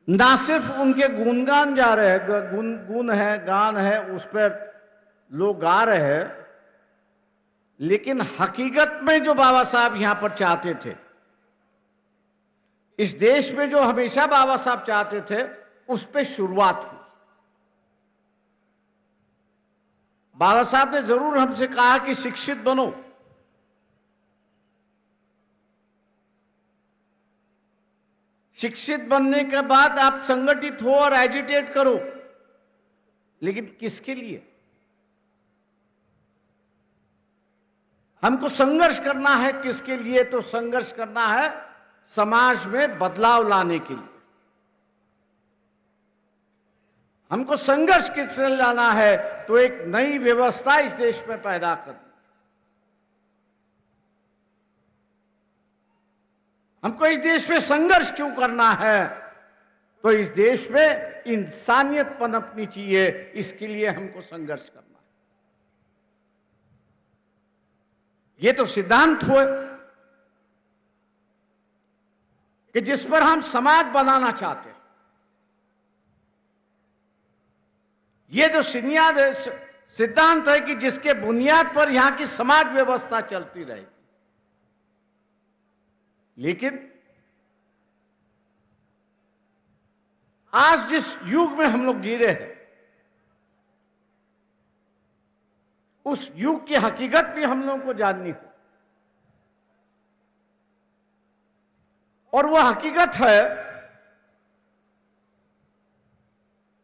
ना सिर्फ उनके गुणगान जा रहे हैं, गुण है, गान है, उस पर लोग गा रहे हैं, लेकिन हकीकत में जो बाबा साहब यहां पर चाहते थे, इस देश में जो हमेशा बाबा साहब चाहते थे, उस पर शुरुआत हुई। बाबा साहब ने जरूर हमसे कहा कि शिक्षित बनो, शिक्षित बनने के बाद आप संगठित हो और एजिटेट करो, लेकिन किसके लिए? हमको संघर्ष करना है। किसके लिए? तो संघर्ष करना है समाज में बदलाव लाने के लिए। हमको संघर्ष किससे लाना है? तो एक नई व्यवस्था इस देश में पैदा करनी। हमको इस देश में संघर्ष क्यों करना है? तो इस देश में इंसानियत पनपनी चाहिए, इसके लिए हमको संघर्ष करना है। ये तो सिद्धांत हुए कि जिस पर हम समाज बनाना चाहते हैं। ये जो सिद्धांत है कि जिसके बुनियाद पर यहां की समाज व्यवस्था चलती रहेगी। लेकिन आज जिस युग में हम लोग जी रहे हैं, उस युग की हकीकत भी हम लोगों को जाननी है। और वह हकीकत है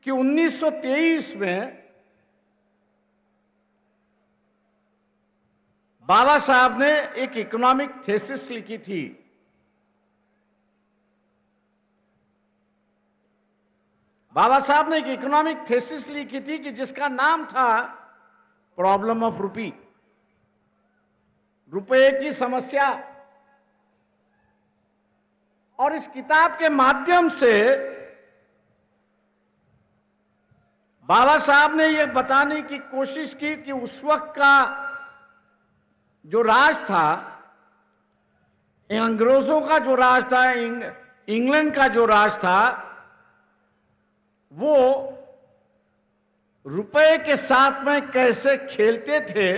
कि 1923 में बाबा साहब ने एक इकोनॉमिक थीसिस लिखी थी। बाबा साहब ने एक इकोनॉमिक थीसिस लिखी थी कि जिसका नाम था प्रॉब्लम ऑफ रूपी, रुपए की समस्या। और इस किताब के माध्यम से बाबा साहब ने यह बताने की कोशिश की कि उस वक्त का जो राज था, अंग्रेजों का जो राज था, इंग्लैंड का जो राज था, वो रुपए के साथ में कैसे खेलते थे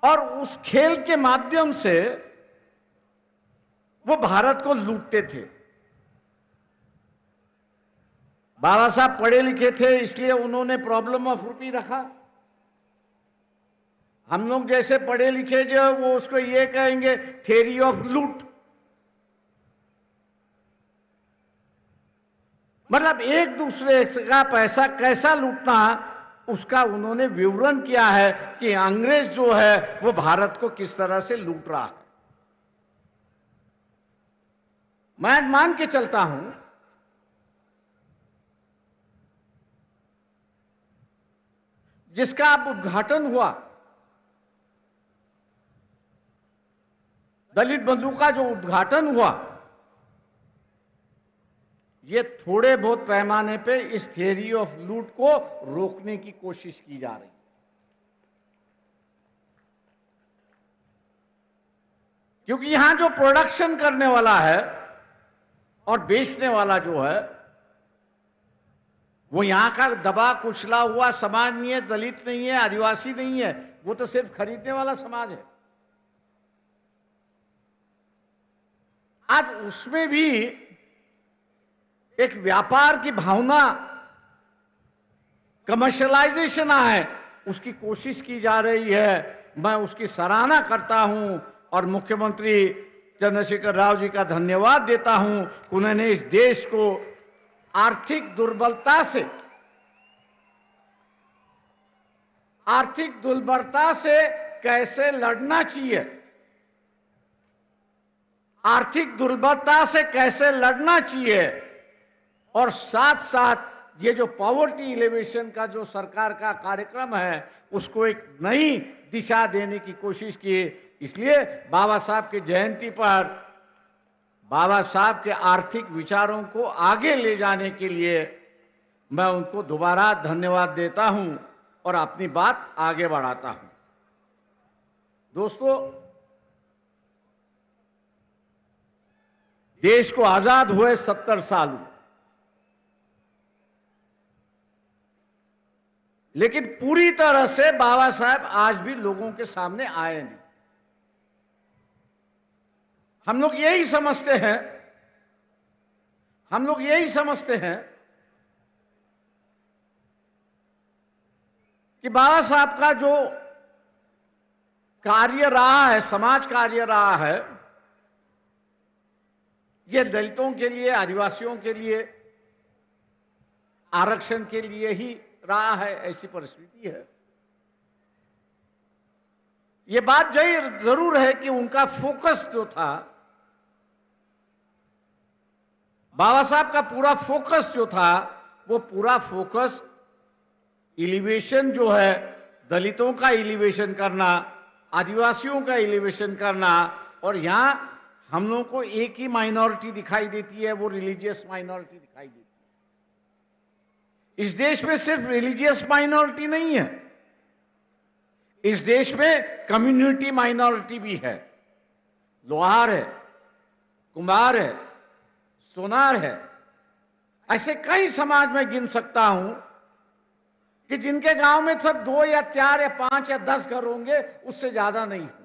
और उस खेल के माध्यम से वो भारत को लूटते थे। बाबा साहब पढ़े लिखे थे, इसलिए उन्होंने प्रॉब्लम ऑफ रूपी रखा। हम लोग जैसे पढ़े लिखे जो वो उसको ये कहेंगे थ्योरी ऑफ लूट। मतलब एक दूसरे का पैसा कैसा लूटना, उसका उन्होंने विवरण किया है कि अंग्रेज जो है वो भारत को किस तरह से लूट रहा है। मैं मान के चलता हूं जिसका अब उद्घाटन हुआ, दलित बंधु का जो उद्घाटन हुआ, ये थोड़े बहुत पैमाने पे इस थियरी ऑफ लूट को रोकने की कोशिश की जा रही है। क्योंकि यहां जो प्रोडक्शन करने वाला है और बेचने वाला जो है वो यहां का दबा कुचला हुआ समाज नहीं है, दलित नहीं है, आदिवासी नहीं है, वो तो सिर्फ खरीदने वाला समाज है। आज उसमें भी एक व्यापार की भावना, कमर्शियलाइजेशन है, उसकी कोशिश की जा रही है। मैं उसकी सराहना करता हूं और मुख्यमंत्री चंद्रशेखर राव जी का धन्यवाद देता हूं कि उन्होंने इस देश को आर्थिक दुर्बलता से कैसे लड़ना चाहिए, आर्थिक दुर्बलता से कैसे लड़ना चाहिए, और साथ साथ ये जो पॉवर्टी एलिवेशन का जो सरकार का कार्यक्रम है उसको एक नई दिशा देने की कोशिश की। इसलिए बाबा साहब की जयंती पर बाबा साहब के आर्थिक विचारों को आगे ले जाने के लिए मैं उनको दोबारा धन्यवाद देता हूं और अपनी बात आगे बढ़ाता हूं। दोस्तों, देश को आजाद हुए 70 साल हुए, लेकिन पूरी तरह से बाबा साहब आज भी लोगों के सामने आए नहीं। हम लोग यही समझते हैं कि बाबा साहब का जो कार्य रहा है, समाज कार्य रहा है, ये दलितों के लिए, आदिवासियों के लिए, आरक्षण के लिए ही रहा है, ऐसी परिस्थिति है। ये बात जरूर है कि उनका फोकस जो था, बाबा साहब का पूरा फोकस जो था, वो पूरा फोकस एलिवेशन जो है, दलितों का एलिवेशन करना, आदिवासियों का एलिवेशन करना, और यहां हम लोगों को एक ही माइनॉरिटी दिखाई देती है, वो रिलीजियस माइनॉरिटी दिखाई देती है। इस देश में सिर्फ रिलीजियस माइनॉरिटी नहीं है, इस देश में कम्युनिटी माइनॉरिटी भी है। लोहार है, कुम्हार है, सोनार है, ऐसे कई समाज में गिन सकता हूं कि जिनके गांव में सब 2 या 4 या 5 या 10 घर होंगे, उससे ज्यादा नहीं हो।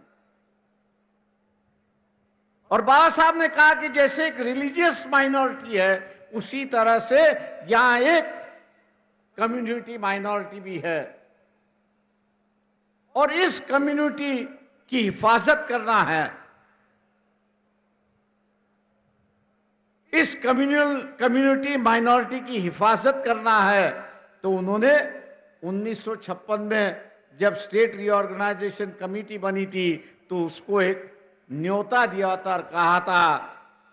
और बाबा साहब ने कहा कि जैसे एक रिलीजियस माइनॉरिटी है, उसी तरह से यहां एक कम्युनिटी माइनॉरिटी भी है, और इस कम्युनिटी की हिफाजत करना है। इस कम्युनिटी माइनॉरिटी की हिफाजत करना है, तो उन्होंने 1956 में जब स्टेट रीऑर्गेनाइजेशन कमेटी बनी थी, तो उसको एक न्योता दिया था और कहा था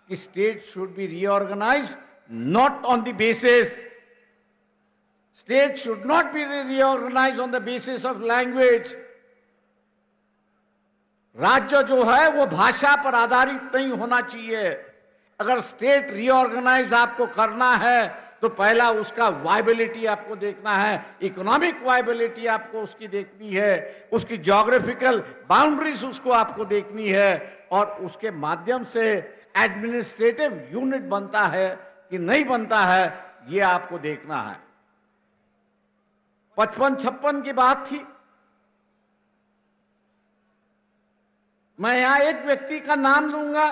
कि state should be reorganize not on the basis, state should not be reorganize on the basis of language. राज्य जो है वो भाषा पर आधारित नहीं होना चाहिए। अगर स्टेट रीऑर्गेनाइज आपको करना है तो पहला उसका वायबिलिटी आपको देखना है, इकोनॉमिक वायबिलिटी आपको उसकी देखनी है, उसकी ज्योग्राफिकल बाउंड्रीज उसको आपको देखनी है, और उसके माध्यम से एडमिनिस्ट्रेटिव यूनिट बनता है कि नहीं बनता है, ये आपको देखना है। 55-56 की बात थी। मैं यहां एक व्यक्ति का नाम लूंगा,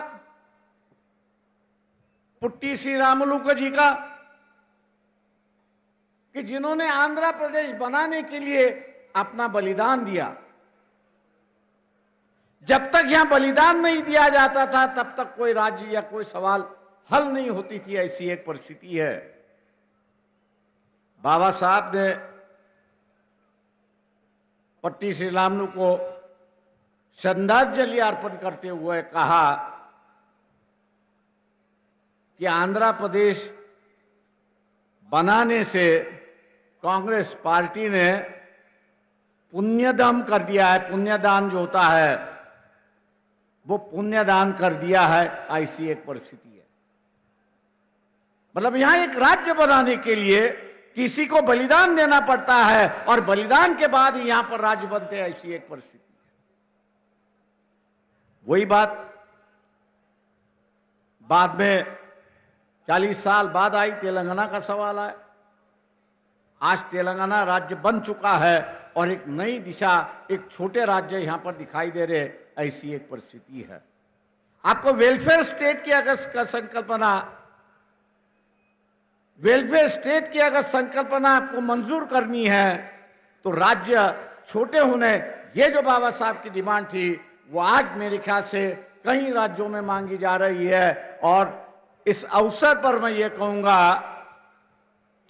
पुट्टी श्री रामुलू जी का। कि जिन्होंने आंध्र प्रदेश बनाने के लिए अपना बलिदान दिया। जब तक यहां बलिदान नहीं दिया जाता था तब तक कोई राज्य या कोई सवाल हल नहीं होती थी, ऐसी एक परिस्थिति है। बाबा साहब ने पट्टी श्री रामलू को श्रद्धांजलि अर्पण करते हुए कहा कि आंध्र प्रदेश बनाने से कांग्रेस पार्टी ने पुण्यदान कर दिया है। पुण्यदान जो होता है वो पुण्यदान कर दिया है, ऐसी एक परिस्थिति है। मतलब यहां एक राज्य बनाने के लिए किसी को बलिदान देना पड़ता है और बलिदान के बाद ही यहां पर राज्य बनते हैं, ऐसी एक परिस्थिति है। वही बात बाद में 40 साल बाद आई, तेलंगाना का सवाल आया। आज तेलंगाना राज्य बन चुका है और एक नई दिशा, एक छोटे राज्य यहां पर दिखाई दे रहे, ऐसी एक परिस्थिति है। आपको वेलफेयर स्टेट की अगर संकल्पना आपको मंजूर करनी है तो राज्य छोटे होने, ये जो बाबा साहब की डिमांड थी वो आज मेरे ख्याल से कई राज्यों में मांगी जा रही है। और इस अवसर पर मैं ये कहूंगा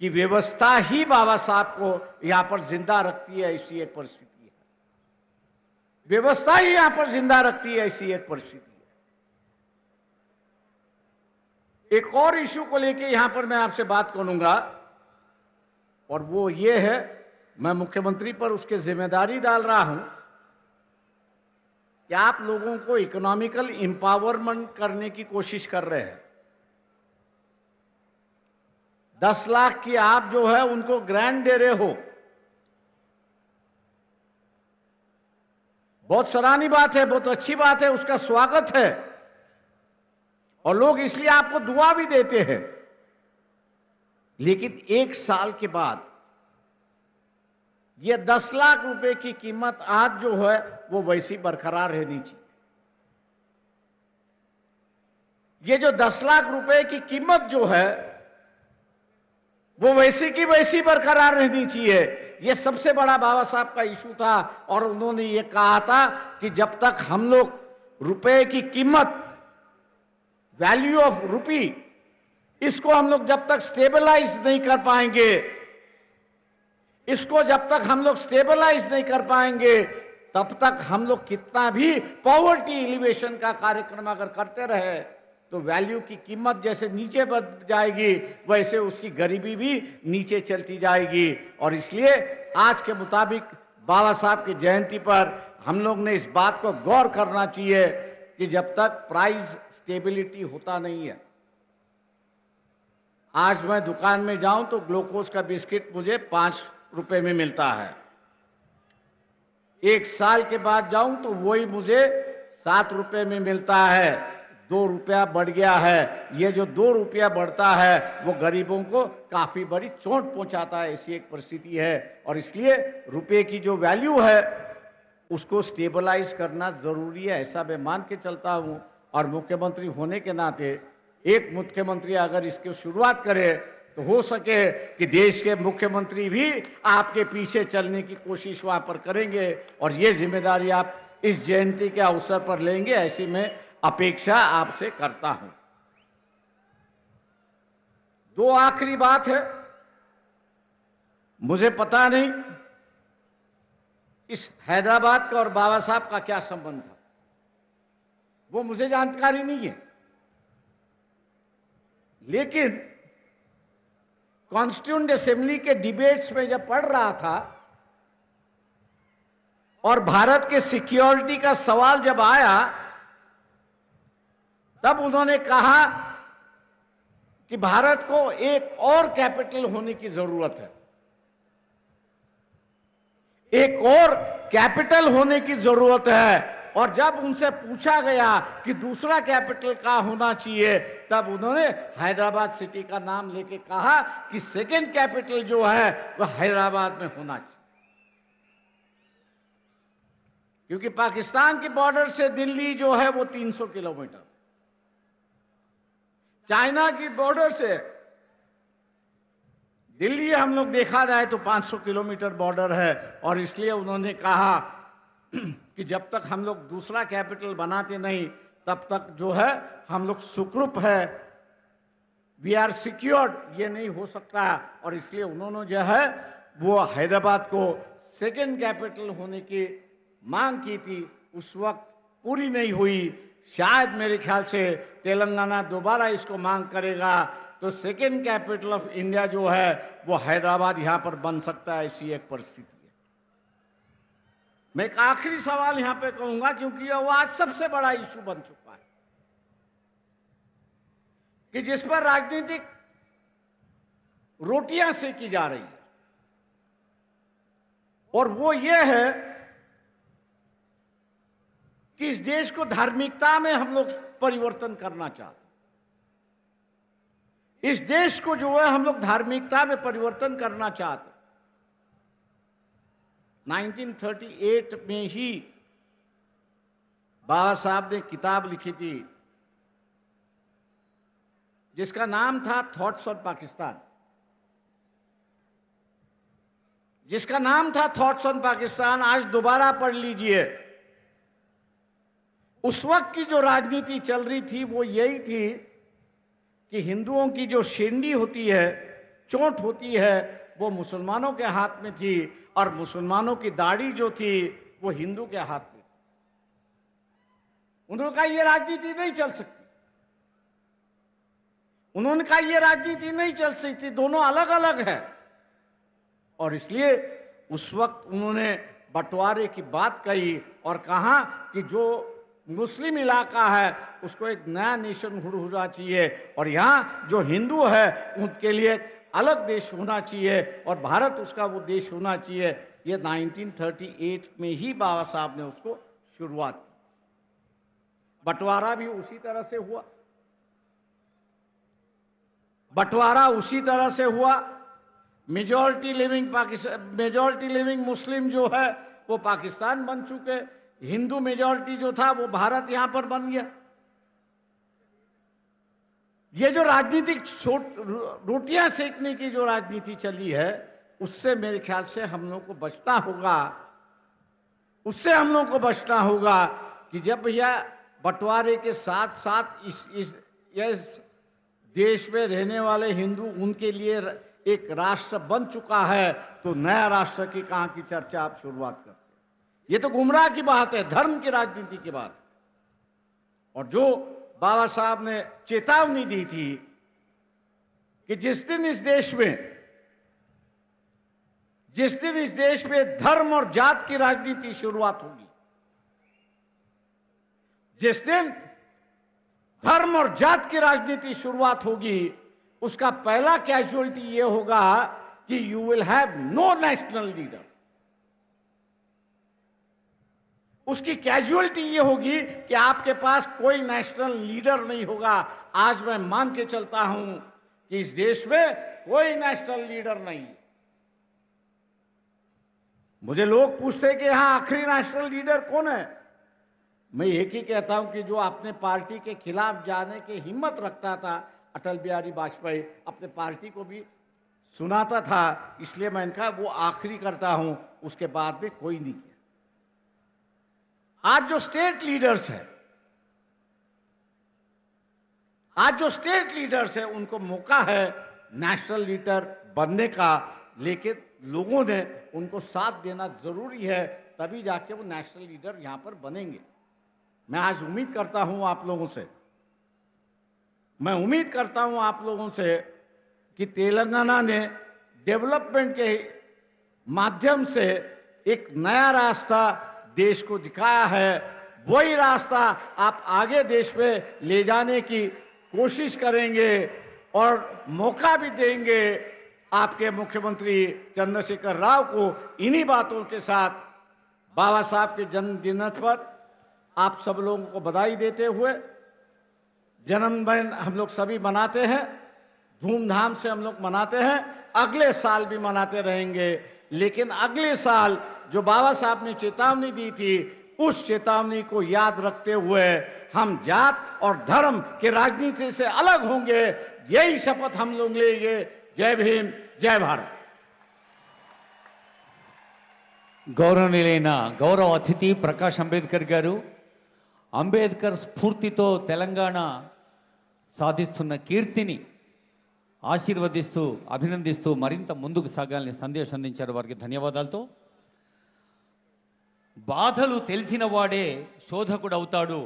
कि व्यवस्था ही बाबा साहब को यहां पर जिंदा रखती है, ऐसी एक परिस्थिति है। व्यवस्था ही यहां पर जिंदा रखती है, ऐसी एक परिस्थिति है। एक और इशू को लेके यहां पर मैं आपसे बात करूंगा और वो ये है, मैं मुख्यमंत्री पर उसकी जिम्मेदारी डाल रहा हूं कि आप लोगों को इकोनॉमिकल एम्पावरमेंट करने की कोशिश कर रहे हैं। 10 लाख की आप जो है उनको ग्रांट दे रहे हो, बहुत सराहनीय बात है, बहुत अच्छी बात है, उसका स्वागत है और लोग इसलिए आपको दुआ भी देते हैं। लेकिन 1 साल के बाद ये 10 लाख रुपए की कीमत आज जो है वो वैसी बरकरार रहनी चाहिए। ये जो 10 लाख रुपए की कीमत जो है वो वैसी की वैसी बरकरार रहनी चाहिए। ये सबसे बड़ा बाबा साहब का इशू था और उन्होंने ये कहा था कि जब तक हम लोग रुपए की कीमत, वैल्यू ऑफ रुपी, इसको हम लोग जब तक स्टेबलाइज नहीं कर पाएंगे, इसको जब तक हम लोग स्टेबलाइज नहीं कर पाएंगे तब तक हम लोग कितना भी पॉवर्टी एलिवेशन का कार्यक्रम अगर करते रहे तो वैल्यू की कीमत जैसे नीचे बढ़ जाएगी वैसे उसकी गरीबी भी नीचे चलती जाएगी। और इसलिए आज के मुताबिक बाबा साहब की जयंती पर हम लोग ने इस बात को गौर करना चाहिए कि जब तक प्राइस स्टेबिलिटी होता नहीं है, आज मैं दुकान में जाऊं तो ग्लूकोज का बिस्किट मुझे 5 रुपए में मिलता है, 1 साल के बाद जाऊं तो वही मुझे 7 रुपए में मिलता है, 2 रुपया बढ़ गया है। ये जो 2 रुपया बढ़ता है वो गरीबों को काफी बड़ी चोट पहुंचाता है, ऐसी एक परिस्थिति है। और इसलिए रुपए की जो वैल्यू है उसको स्टेबलाइज करना जरूरी है, ऐसा मैं मान के चलता हूं। और मुख्यमंत्री होने के नाते एक मुख्यमंत्री अगर इसकी शुरुआत करे तो हो सके कि देश के मुख्यमंत्री भी आपके पीछे चलने की कोशिश वहां पर करेंगे और ये जिम्मेदारी आप इस जयंती के अवसर पर लेंगे, ऐसी मैं अपेक्षा आपसे करता हूं। 2 आखिरी बात है, मुझे पता नहीं इस हैदराबाद का और बाबा साहब का क्या संबंध था, वो मुझे जानकारी नहीं है। लेकिन कॉन्स्टिट्यूएंट असेंबली के डिबेट्स में जब पढ़ रहा था और भारत के सिक्योरिटी का सवाल जब आया तब उन्होंने कहा कि भारत को एक और कैपिटल होने की जरूरत है, एक और कैपिटल होने की जरूरत है। और जब उनसे पूछा गया कि दूसरा कैपिटल कहां होना चाहिए तब उन्होंने हैदराबाद सिटी का नाम लेके कहा कि सेकंड कैपिटल जो है वह हैदराबाद में होना चाहिए, क्योंकि पाकिस्तान के बॉर्डर से दिल्ली जो है वो 300 किलोमीटर, चाइना की बॉर्डर से दिल्ली हम लोग देखा जाए तो 500 किलोमीटर बॉर्डर है, और इसलिए उन्होंने कहा कि जब तक हम लोग दूसरा कैपिटल बनाते नहीं तब तक जो है हम लोग सुखरूप है, वी आर सिक्योर्ड, ये नहीं हो सकता। और इसलिए उन्होंने जो है वो हैदराबाद को सेकेंड कैपिटल होने की मांग की थी, उस वक्त पूरी नहीं हुई। शायद मेरे ख्याल से तेलंगाना दोबारा इसको मांग करेगा तो सेकेंड कैपिटल ऑफ इंडिया जो है वो हैदराबाद यहां पर बन सकता है, ऐसी एक परिस्थिति है। मैं एक आखिरी सवाल यहां पे कहूंगा, क्योंकि वो आज सबसे बड़ा इशू बन चुका है कि जिस पर राजनीतिक रोटियां सेकी जा रही है, और वो ये है कि इस देश को धार्मिकता में हम लोग परिवर्तन करना चाहते हैं। इस देश को जो है हम लोग धार्मिकता में परिवर्तन करना चाहते हैं। 1938 में ही बाबा साहब ने किताब लिखी थी जिसका नाम था थॉट्स ऑन पाकिस्तान, जिसका नाम था थॉट्स ऑन पाकिस्तान। आज दोबारा पढ़ लीजिए। उस वक्त की जो राजनीति चल रही थी वो यही थी कि हिंदुओं की जो शेंडी होती है, चोट होती है, वो मुसलमानों के हाथ में थी, और मुसलमानों की दाढ़ी जो थी वो हिंदू के हाथ में थी। उन्होंने कहा ये राजनीति नहीं चल सकती, उन्होंने कहा ये राजनीति नहीं चल सकती, दोनों अलग अलग है। और इसलिए उस वक्त उन्होंने बंटवारे की बात कही और कहा कि जो मुस्लिम इलाका है उसको एक नया नेशनहुड होना चाहिए, और यहां जो हिंदू है उनके लिए एक अलग देश होना चाहिए, और भारत उसका वो देश होना चाहिए। ये 1938 में ही बाबा साहब ने उसको शुरुआत की। बंटवारा भी उसी तरह से हुआ, बंटवारा उसी तरह से हुआ। मेजॉरिटी लिविंग मुस्लिम जो है वो पाकिस्तान बन चुके, हिंदू मेजॉरिटी जो था वो भारत यहां पर बन गया। ये जो राजनीतिक रोटियां सेकने की जो राजनीति चली है, उससे मेरे ख्याल से हम लोग को बचना होगा, उससे हम लोग को बचना होगा कि जब भैया बंटवारे के साथ साथ इस देश में रहने वाले हिंदू उनके लिए एक राष्ट्र बन चुका है, तो नया राष्ट्र की कहां की चर्चा आप शुरुआत करते हैं? ये तो गुमराह की बात है, धर्म की राजनीति की बात। और जो बाबा साहब ने चेतावनी दी थी कि जिस दिन इस देश में धर्म और जात की राजनीति शुरुआत होगी, जिस दिन धर्म और जात की राजनीति शुरुआत होगी, उसका पहला कैजुअलिटी यह होगा कि you will have no national leader. उसकी कैजुअलिटी यह होगी कि आपके पास कोई नेशनल लीडर नहीं होगा। आज मैं मान के चलता हूं कि इस देश में कोई नेशनल लीडर नहीं। मुझे लोग पूछते हैं कि यहां आखिरी नेशनल लीडर कौन है। मैं एक ही कहता हूं कि जो अपने पार्टी के खिलाफ जाने की हिम्मत रखता था, अटल बिहारी वाजपेयी अपने पार्टी को भी सुनाता था, इसलिए मैं इनका वो आखिरी करता हूं, उसके बाद में कोई नहीं किया। आज जो स्टेट लीडर्स है उनको मौका है नेशनल लीडर बनने का, लेकिन लोगों ने उनको साथ देना जरूरी है, तभी जाके वो नेशनल लीडर यहां पर बनेंगे। मैं आज उम्मीद करता हूं आप लोगों से कि तेलंगाना ने डेवलपमेंट के माध्यम से एक नया रास्ता देश को दिखाया है। वही रास्ता आप आगे देश में ले जाने की कोशिश करेंगे और मौका भी देंगे आपके मुख्यमंत्री चंद्रशेखर राव को। इन्हीं बातों के साथ बाबा साहब के जन्मदिन पर आप सब लोगों को बधाई देते हुए, जन्मदिन हम लोग सभी मनाते हैं, धूमधाम से हम लोग मनाते हैं, अगले साल भी मनाते रहेंगे। लेकिन अगले साल जो बाबा साहब ने चेतावनी दी थी, उस चेतावनी को याद रखते हुए हम जात और धर्म के राजनीति से अलग होंगे, यही शपथ हम लोग लेंगे। जय भीम, जय भारत। గౌరవనీయులైన గౌరవ అతిథి ప్రకాష్ అంబేద్కర్ గారు అంబేద్కర్ స్ఫూర్తితో తెలంగాణ సాధిస్తున్న కీర్తిని ఆశీర్వదిస్తూ అభినందిస్తూ మరింత ముందుకు సాగాలని సందేశం అందించారు. వారికి ధన్యవాదాలతో బాధలు తెలిసిన వాడే శోధకుడు అవుతాడు,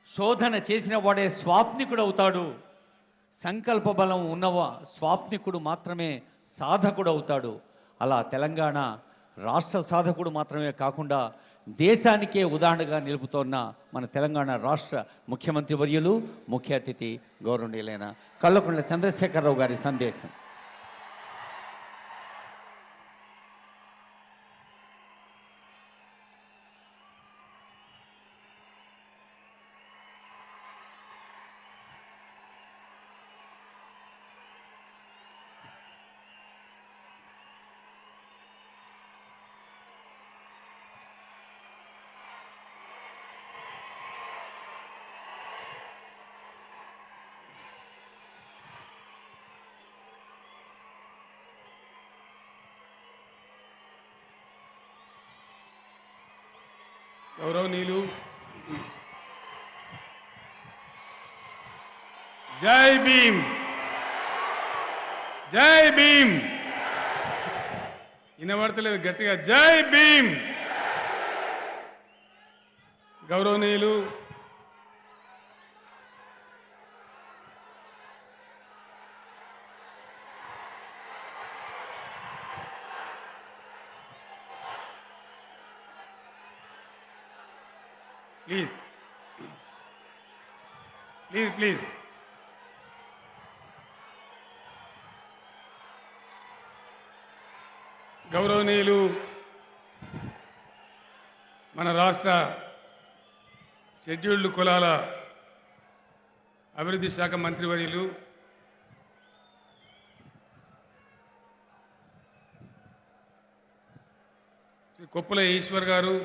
శోధన చేసిన వాడే స్వాప్నికుడు అవుతాడు, సంకల్ప బలం ఉన్నవా స్వాప్నికుడు మాత్రమే సాధకుడు అవుతాడు. అలా తెలంగాణ రాష్ట్ర సాధకుడు మాత్రమే కాకుండా దేశానికే ఉదాహరణగా నిలుపుతోన్న మన తెలంగాణ రాష్ట్ర ముఖ్యమంత్రి వర్యులు ముఖ్య అతిథి గౌరవనీయులైన కల్వకుంట్ల చంద్రశేఖరరావు గారి సందేశం. గౌరవనీయులు జై భీమ్, జై భీమ్. వినబడతలేదు గట్టిగా జై భీమ్. గౌరవనీయులు ప్లీజ్ ప్లీజ్ ప్లీజ్ గౌరవనీయులు మన రాష్ట్ర షెడ్యూల్డ్ కులాల అభివృద్ధి శాఖ మంత్రివర్యులు శ్రీ కొప్పుల ఈశ్వర్ గారు,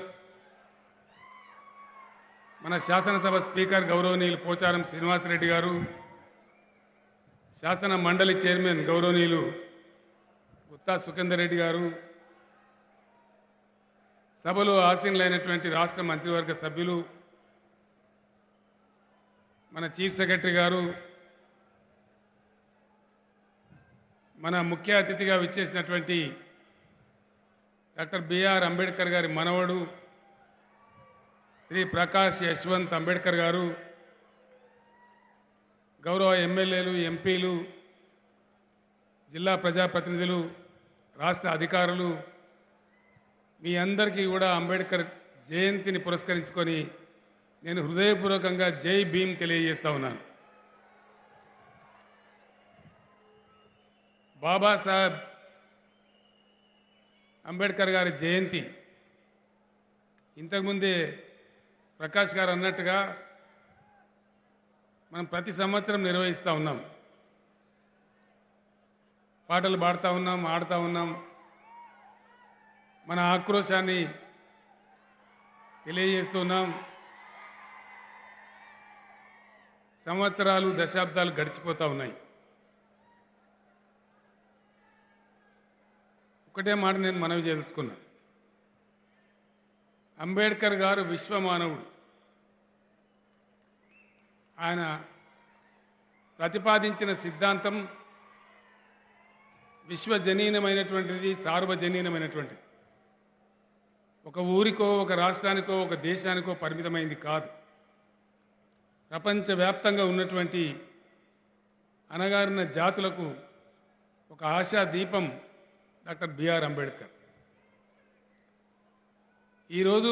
మన శాసనసభ స్పీకర్ గౌరవనీయులు పోచారం శ్రీనివాసరెడ్డి గారు, శాసన మండలి చైర్మన్ గౌరవనీయులు గుత్తా సుఖేందర్ రెడ్డి గారు, సభలో ఆసీనులైనటువంటి రాష్ట్ర మంత్రివర్గ సభ్యులు, మన చీఫ్ సెక్రటరీ గారు, మన ముఖ్య అతిథిగా విచ్చేసినటువంటి డాక్టర్ బిఆర్ అంబేద్కర్ గారి మనవడు శ్రీ ప్రకాష్ యశ్వంత్ అంబేద్కర్ గారు, గౌరవ ఎమ్మెల్యేలు, ఎంపీలు, జిల్లా ప్రజాప్రతినిధులు, రాష్ట్ర అధికారులు, మీ అందరికీ కూడా అంబేద్కర్ జయంతిని పురస్కరించుకొని నేను హృదయపూర్వకంగా జై భీమ్ తెలియజేస్తా ఉన్నాను. బాబాసాహెబ్ అంబేద్కర్ గారి జయంతి ఇంతకుముందే ప్రకాష్ గారు అన్నట్టుగా మనం ప్రతి సంవత్సరం నిర్వహిస్తూ ఉన్నాం. పాటలు పాడుతూ ఉన్నాం, ఆడుతూ ఉన్నాం, మన ఆక్రోశాన్ని తెలియజేస్తున్నాం. సంవత్సరాలు, దశాబ్దాలు గడిచిపోతూ ఉన్నాయి. ఒకటే మాట నేను మనవి చేసుకున్నా, అంబేద్కర్ గారు విశ్వమానవుడు. ఆయన ప్రతిపాదించిన సిద్ధాంతం విశ్వజనీనమైనటువంటిది, సార్వజనీనమైనటువంటిది. ఒక ఊరికో, ఒక రాష్ట్రానికో, ఒక దేశానికో పరిమితమైంది కాదు. ప్రపంచవ్యాప్తంగా ఉన్నటువంటి అణగారిన జాతులకు ఒక ఆశా దీపం డాక్టర్ బిఆర్ అంబేద్కర్. ఈరోజు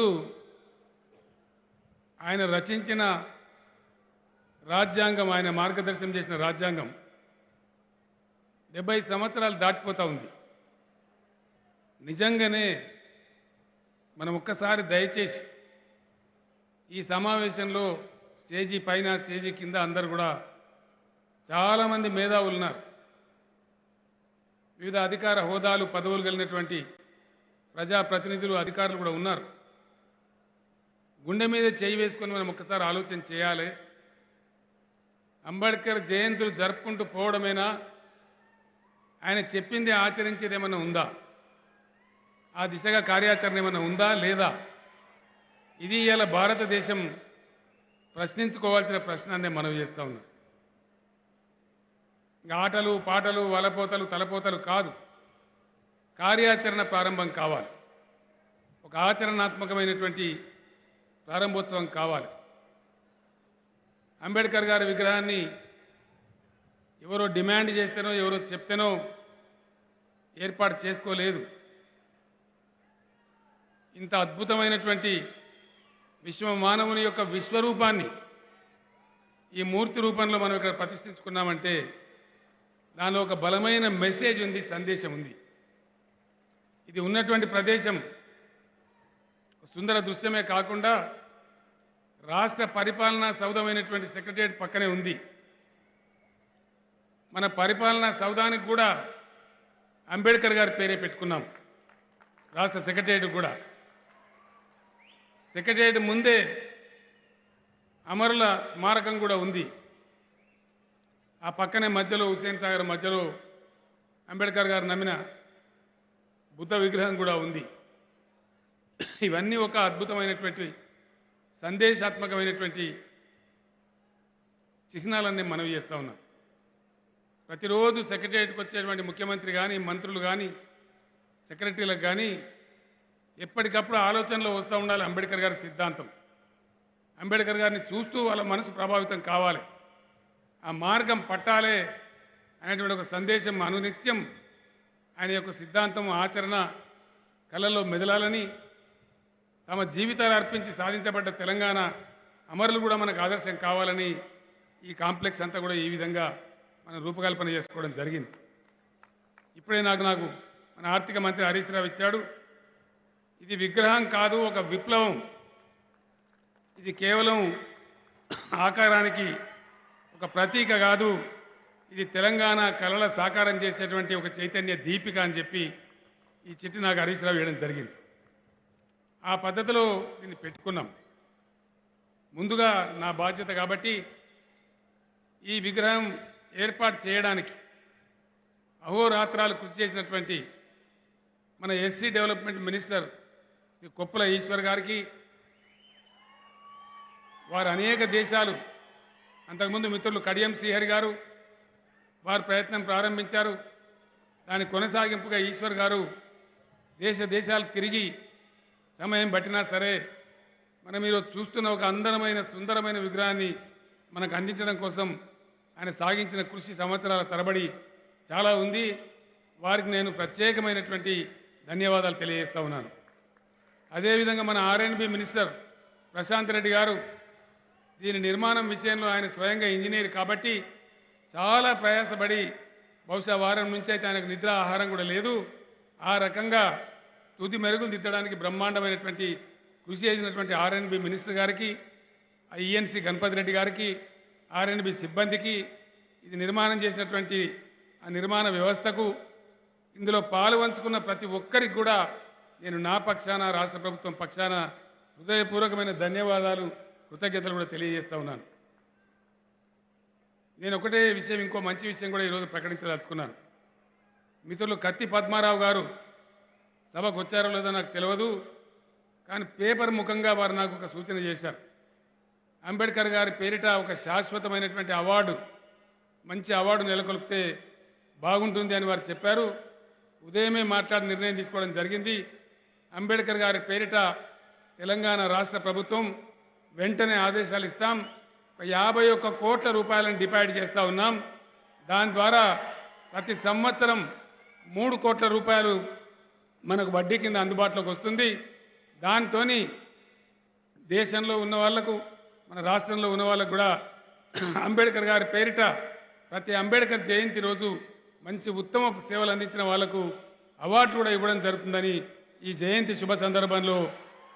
ఆయన రచించిన రాజ్యాంగం, ఆయన మార్గదర్శనం చేసిన రాజ్యాంగం 70 సంవత్సరాలు దాటిపోతూ ఉంది. నిజంగానే మనం ఒక్కసారి దయచేసి ఈ సమావేశంలో స్టేజీ పైన, స్టేజీ కింద అందరూ కూడా చాలామంది మేధావులు ఉన్నారు. వివిధ అధికార హోదాలు, పదవులు కలిగినటువంటి ప్రజాప్రతినిధులు, అధికారులు కూడా ఉన్నారు. గుండె మీద చేయి వేసుకొని మనం ఒక్కసారి ఆలోచన చేయాలి. అంబేద్కర్ జయంతులు జరుపుకుంటూ పోవడమేనా, ఆయన చెప్పింది ఆచరించేది ఏమైనా ఉందా? ఆ దిశగా కార్యాచరణ ఏమైనా ఉందా లేదా? ఇది ఇవాళ భారతదేశం ప్రశ్నించుకోవాల్సిన ప్రశ్న మనం చేస్తూ ఉన్నాం. ఆటలు పాటలు వలపోతలు తలపోతలు కాదు, కార్యాచరణ ప్రారంభం కావాలి. ఒక ఆచరణాత్మకమైనటువంటి ప్రారంభోత్సవం కావాలి. అంబేద్కర్ గారి విగ్రహాన్ని ఎవరో డిమాండ్ చేస్తేనో ఎవరో చెప్తేనో ఏర్పాటు చేసుకోలేదు. ఇంత అద్భుతమైనటువంటి విశ్వ మానవుని యొక్క విశ్వరూపాన్ని ఈ మూర్తి రూపంలో మనం ఇక్కడ ప్రతిష్ఠించుకున్నామంటే దానిలో ఒక బలమైన మెసేజ్ ఉంది, సందేశం ఉంది. ఇది ఉన్నటువంటి ప్రదేశం సుందర దృశ్యమే కాకుండా రాష్ట్ర పరిపాలనా సౌధమైనటువంటి సెక్రటేరియట్ పక్కనే ఉంది. మన పరిపాలనా సౌధానికి కూడా అంబేద్కర్ గారి పేరే పెట్టుకున్నాం. రాష్ట్ర సెక్రటేరియట్ కూడా సెక్రటేరియట్ ముందే అమరుల స్మారకం కూడా ఉంది. ఆ పక్కనే మధ్యలో హుస్సేన్ సాగర్ మధ్యలో అంబేద్కర్ గారు నమ్మిన బుద్ధ విగ్రహం కూడా ఉంది. ఇవన్నీ ఒక అద్భుతమైనటువంటి సందేశాత్మకమైనటువంటి చిహ్నాలన్నీ మనవి చేస్తూ ఉన్నాం. ప్రతిరోజు సెక్రటేరియట్కి వచ్చేటువంటి ముఖ్యమంత్రి కానీ మంత్రులు కానీ సెక్రటరీలకు కానీ ఎప్పటికప్పుడు ఆలోచనలో వస్తూ ఉండాలి అంబేద్కర్ గారి సిద్ధాంతం. అంబేద్కర్ గారిని చూస్తూ వాళ్ళ మనసు ప్రభావితం కావాలి, ఆ మార్గం పట్టాలే అనేటువంటి ఒక సందేశం అనునిత్యం ఆయన యొక్క సిద్ధాంతం ఆచరణ కళల్లో మెదలాలని, తమ జీవితాలు అర్పించి సాధించబడ్డ తెలంగాణ అమరులు కూడా మనకు ఆదర్శం కావాలని ఈ కాంప్లెక్స్ అంతా కూడా ఈ విధంగా మనం రూపకల్పన చేసుకోవడం జరిగింది. ఇప్పుడే నాకు మన ఆర్థిక మంత్రి హరీష్ రావు ఇచ్చాడు. ఇది విగ్రహం కాదు, ఒక విప్లవం. ఇది కేవలం ఆకారానికి ఒక ప్రతీక కాదు, ఇది తెలంగాణ కళల సాకారం చేసేటువంటి ఒక చైతన్య దీపిక అని చెప్పి ఈ చిట్టి నాకు హరీష్ రావు ఇవ్వడం జరిగింది. ఆ పద్ధతిలో దీన్ని పెట్టుకున్నాం. ముందుగా నా బాధ్యత కాబట్టి ఈ విగ్రహం ఏర్పాటు చేయడానికి అహోరాత్రాలు కృషి చేసినటువంటి మన SC development minister Shri Koppula Eshwar గారికి, వారు అనేక దేశాలు అంతకుముందు మిత్రులు కడియం శ్రీహరి గారు వారు ప్రయత్నం ప్రారంభించారు. దాని కొనసాగింపుగా ఈశ్వర్ గారు దేశాలు తిరిగి సమయం పట్టినా సరే మనం ఈరోజు చూస్తున్న ఒక అందమైన సుందరమైన విగ్రహాన్ని మనకు అందించడం కోసం ఆయన సాగించిన కృషి సంవత్సరాల తరబడి చాలా ఉంది. వారికి నేను ప్రత్యేకమైనటువంటి ధన్యవాదాలు తెలియజేస్తా ఉన్నాను. అదేవిధంగా మన R&B మినిస్టర్ ప్రశాంత్ రెడ్డి గారు దీని నిర్మాణం విషయంలో ఆయన స్వయంగా ఇంజనీర్ కాబట్టి చాలా ప్రయాసపడి బహుశా వారం నుంచి అయితే ఆయనకు నిద్ర ఆహారం కూడా లేదు, ఆ రకంగా తుది మెరుగులు దిద్దడానికి బ్రహ్మాండమైనటువంటి కృషి చేసినటువంటి R&B మినిస్టర్ గారికి, ENC గణపతి రెడ్డి గారికి, R&B సిబ్బందికి, ఇది నిర్మాణం చేసినటువంటి ఆ నిర్మాణ వ్యవస్థకు, ఇందులో పాలు పంచుకున్న ప్రతి ఒక్కరికి కూడా నేను నా పక్షాన రాష్ట్ర ప్రభుత్వం పక్షాన హృదయపూర్వకమైన ధన్యవాదాలు కృతజ్ఞతలు కూడా తెలియజేస్తా ఉన్నాను. నేను ఒకటే విషయం, ఇంకో మంచి విషయం కూడా ఈరోజు ప్రకటించదలుచుకున్నాను. మిత్రులు కత్తి పద్మారావు గారు సభకు వచ్చారో లేదో నాకు తెలియదు, కానీ పేపర్ ముఖంగా వారు నాకు ఒక సూచన చేశారు. అంబేద్కర్ గారి పేరిట ఒక శాశ్వతమైనటువంటి అవార్డు, మంచి అవార్డు నెలకొల్పితే బాగుంటుంది అని వారు చెప్పారు. ఉదయమే మాట్లాడి నిర్ణయం తీసుకోవడం జరిగింది. అంబేద్కర్ గారి పేరిట తెలంగాణ రాష్ట్ర ప్రభుత్వం వెంటనే ఆదేశాలు ఇస్తాం. 51 కోట్ల రూపాయలను డిపాజిట్ చేస్తూ ఉన్నాం. దాని ద్వారా ప్రతి సంవత్సరం 3 కోట్ల రూపాయలు మనకు వడ్డీ కింద అందుబాటులోకి వస్తుంది. దాంతో దేశంలో ఉన్న వాళ్లకు, మన రాష్ట్రంలో ఉన్న వాళ్ళకు కూడా అంబేద్కర్ గారి పేరిట ప్రతి అంబేద్కర్ జయంతి రోజు మంచి ఉత్తమ సేవలు అందించిన వాళ్లకు అవార్డులు కూడా ఇవ్వడం జరుగుతుందని ఈ జయంతి శుభ సందర్భంలో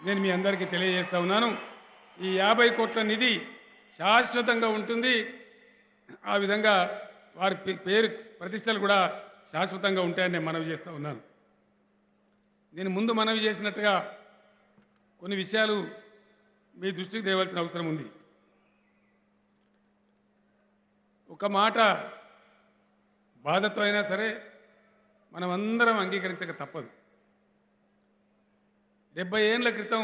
నేను మీ అందరికీ తెలియజేస్తా ఉన్నాను. ఈ 50 కోట్ల నిధి శాశ్వతంగా ఉంటుంది. ఆ విధంగా వారి పేరు ప్రతిష్టలు కూడా శాశ్వతంగా ఉంటాయని నేను మనవి చేస్తూ ఉన్నాను. నేను ముందు మనవి చేసినట్టుగా కొన్ని విషయాలు మీ దృష్టికి తేవాల్సిన అవసరం ఉంది. ఒక మాట బాధతో అయినా సరే మనమందరం అంగీకరించక తప్పదు. 70 ఏళ్ల క్రితం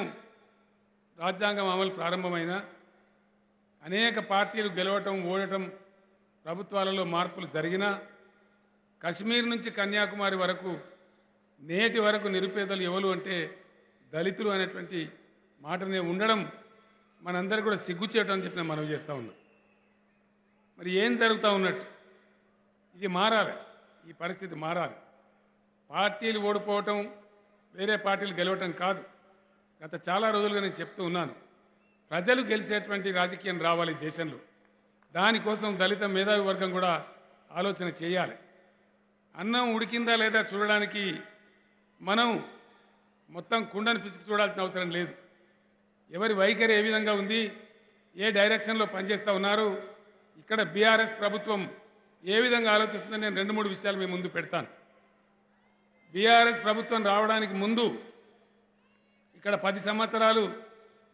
రాజ్యాంగం అమలు ప్రారంభమైన అనేక పార్టీలు గెలవటం ఓడటం ప్రభుత్వాలలో మార్పులు జరిగినా కశ్మీర్ నుంచి కన్యాకుమారి వరకు నేటి వరకు నిరుపేదలు ఎవరు అంటే దళితులు అనేటువంటి మాటనే ఉండడం మనందరూ కూడా సిగ్గుచేయటం అని చెప్పి నేను మనవి చేస్తూ ఉన్నాం. మరి ఏం జరుగుతూ ఉన్నట్టు? ఇది మారాలి, ఈ పరిస్థితి మారాలి. పార్టీలు ఓడిపోవటం వేరే పార్టీలు గెలవటం కాదు. గత చాలా రోజులుగా నేను చెప్తూ ఉన్నాను, ప్రజలు గెలిచేటువంటి రాజకీయం రావాలి దేశంలో. దానికోసం దళిత మేధావి వర్గం కూడా ఆలోచన చేయాలి. అన్నం ఉడికిందా లేదా చూడడానికి మనం మొత్తం కుండను పిసికి చూడాల్సిన అవసరం లేదు. ఎవరి వైఖరి ఏ విధంగా ఉంది, ఏ డైరెక్షన్లో పనిచేస్తూ ఉన్నారు, ఇక్కడ బీఆర్ఎస్ ప్రభుత్వం ఏ విధంగా ఆలోచిస్తుందని నేను 2-3 విషయాలు మీ ముందు పెడతాను. బీఆర్ఎస్ ప్రభుత్వం రావడానికి ముందు ఇక్కడ 10 సంవత్సరాలు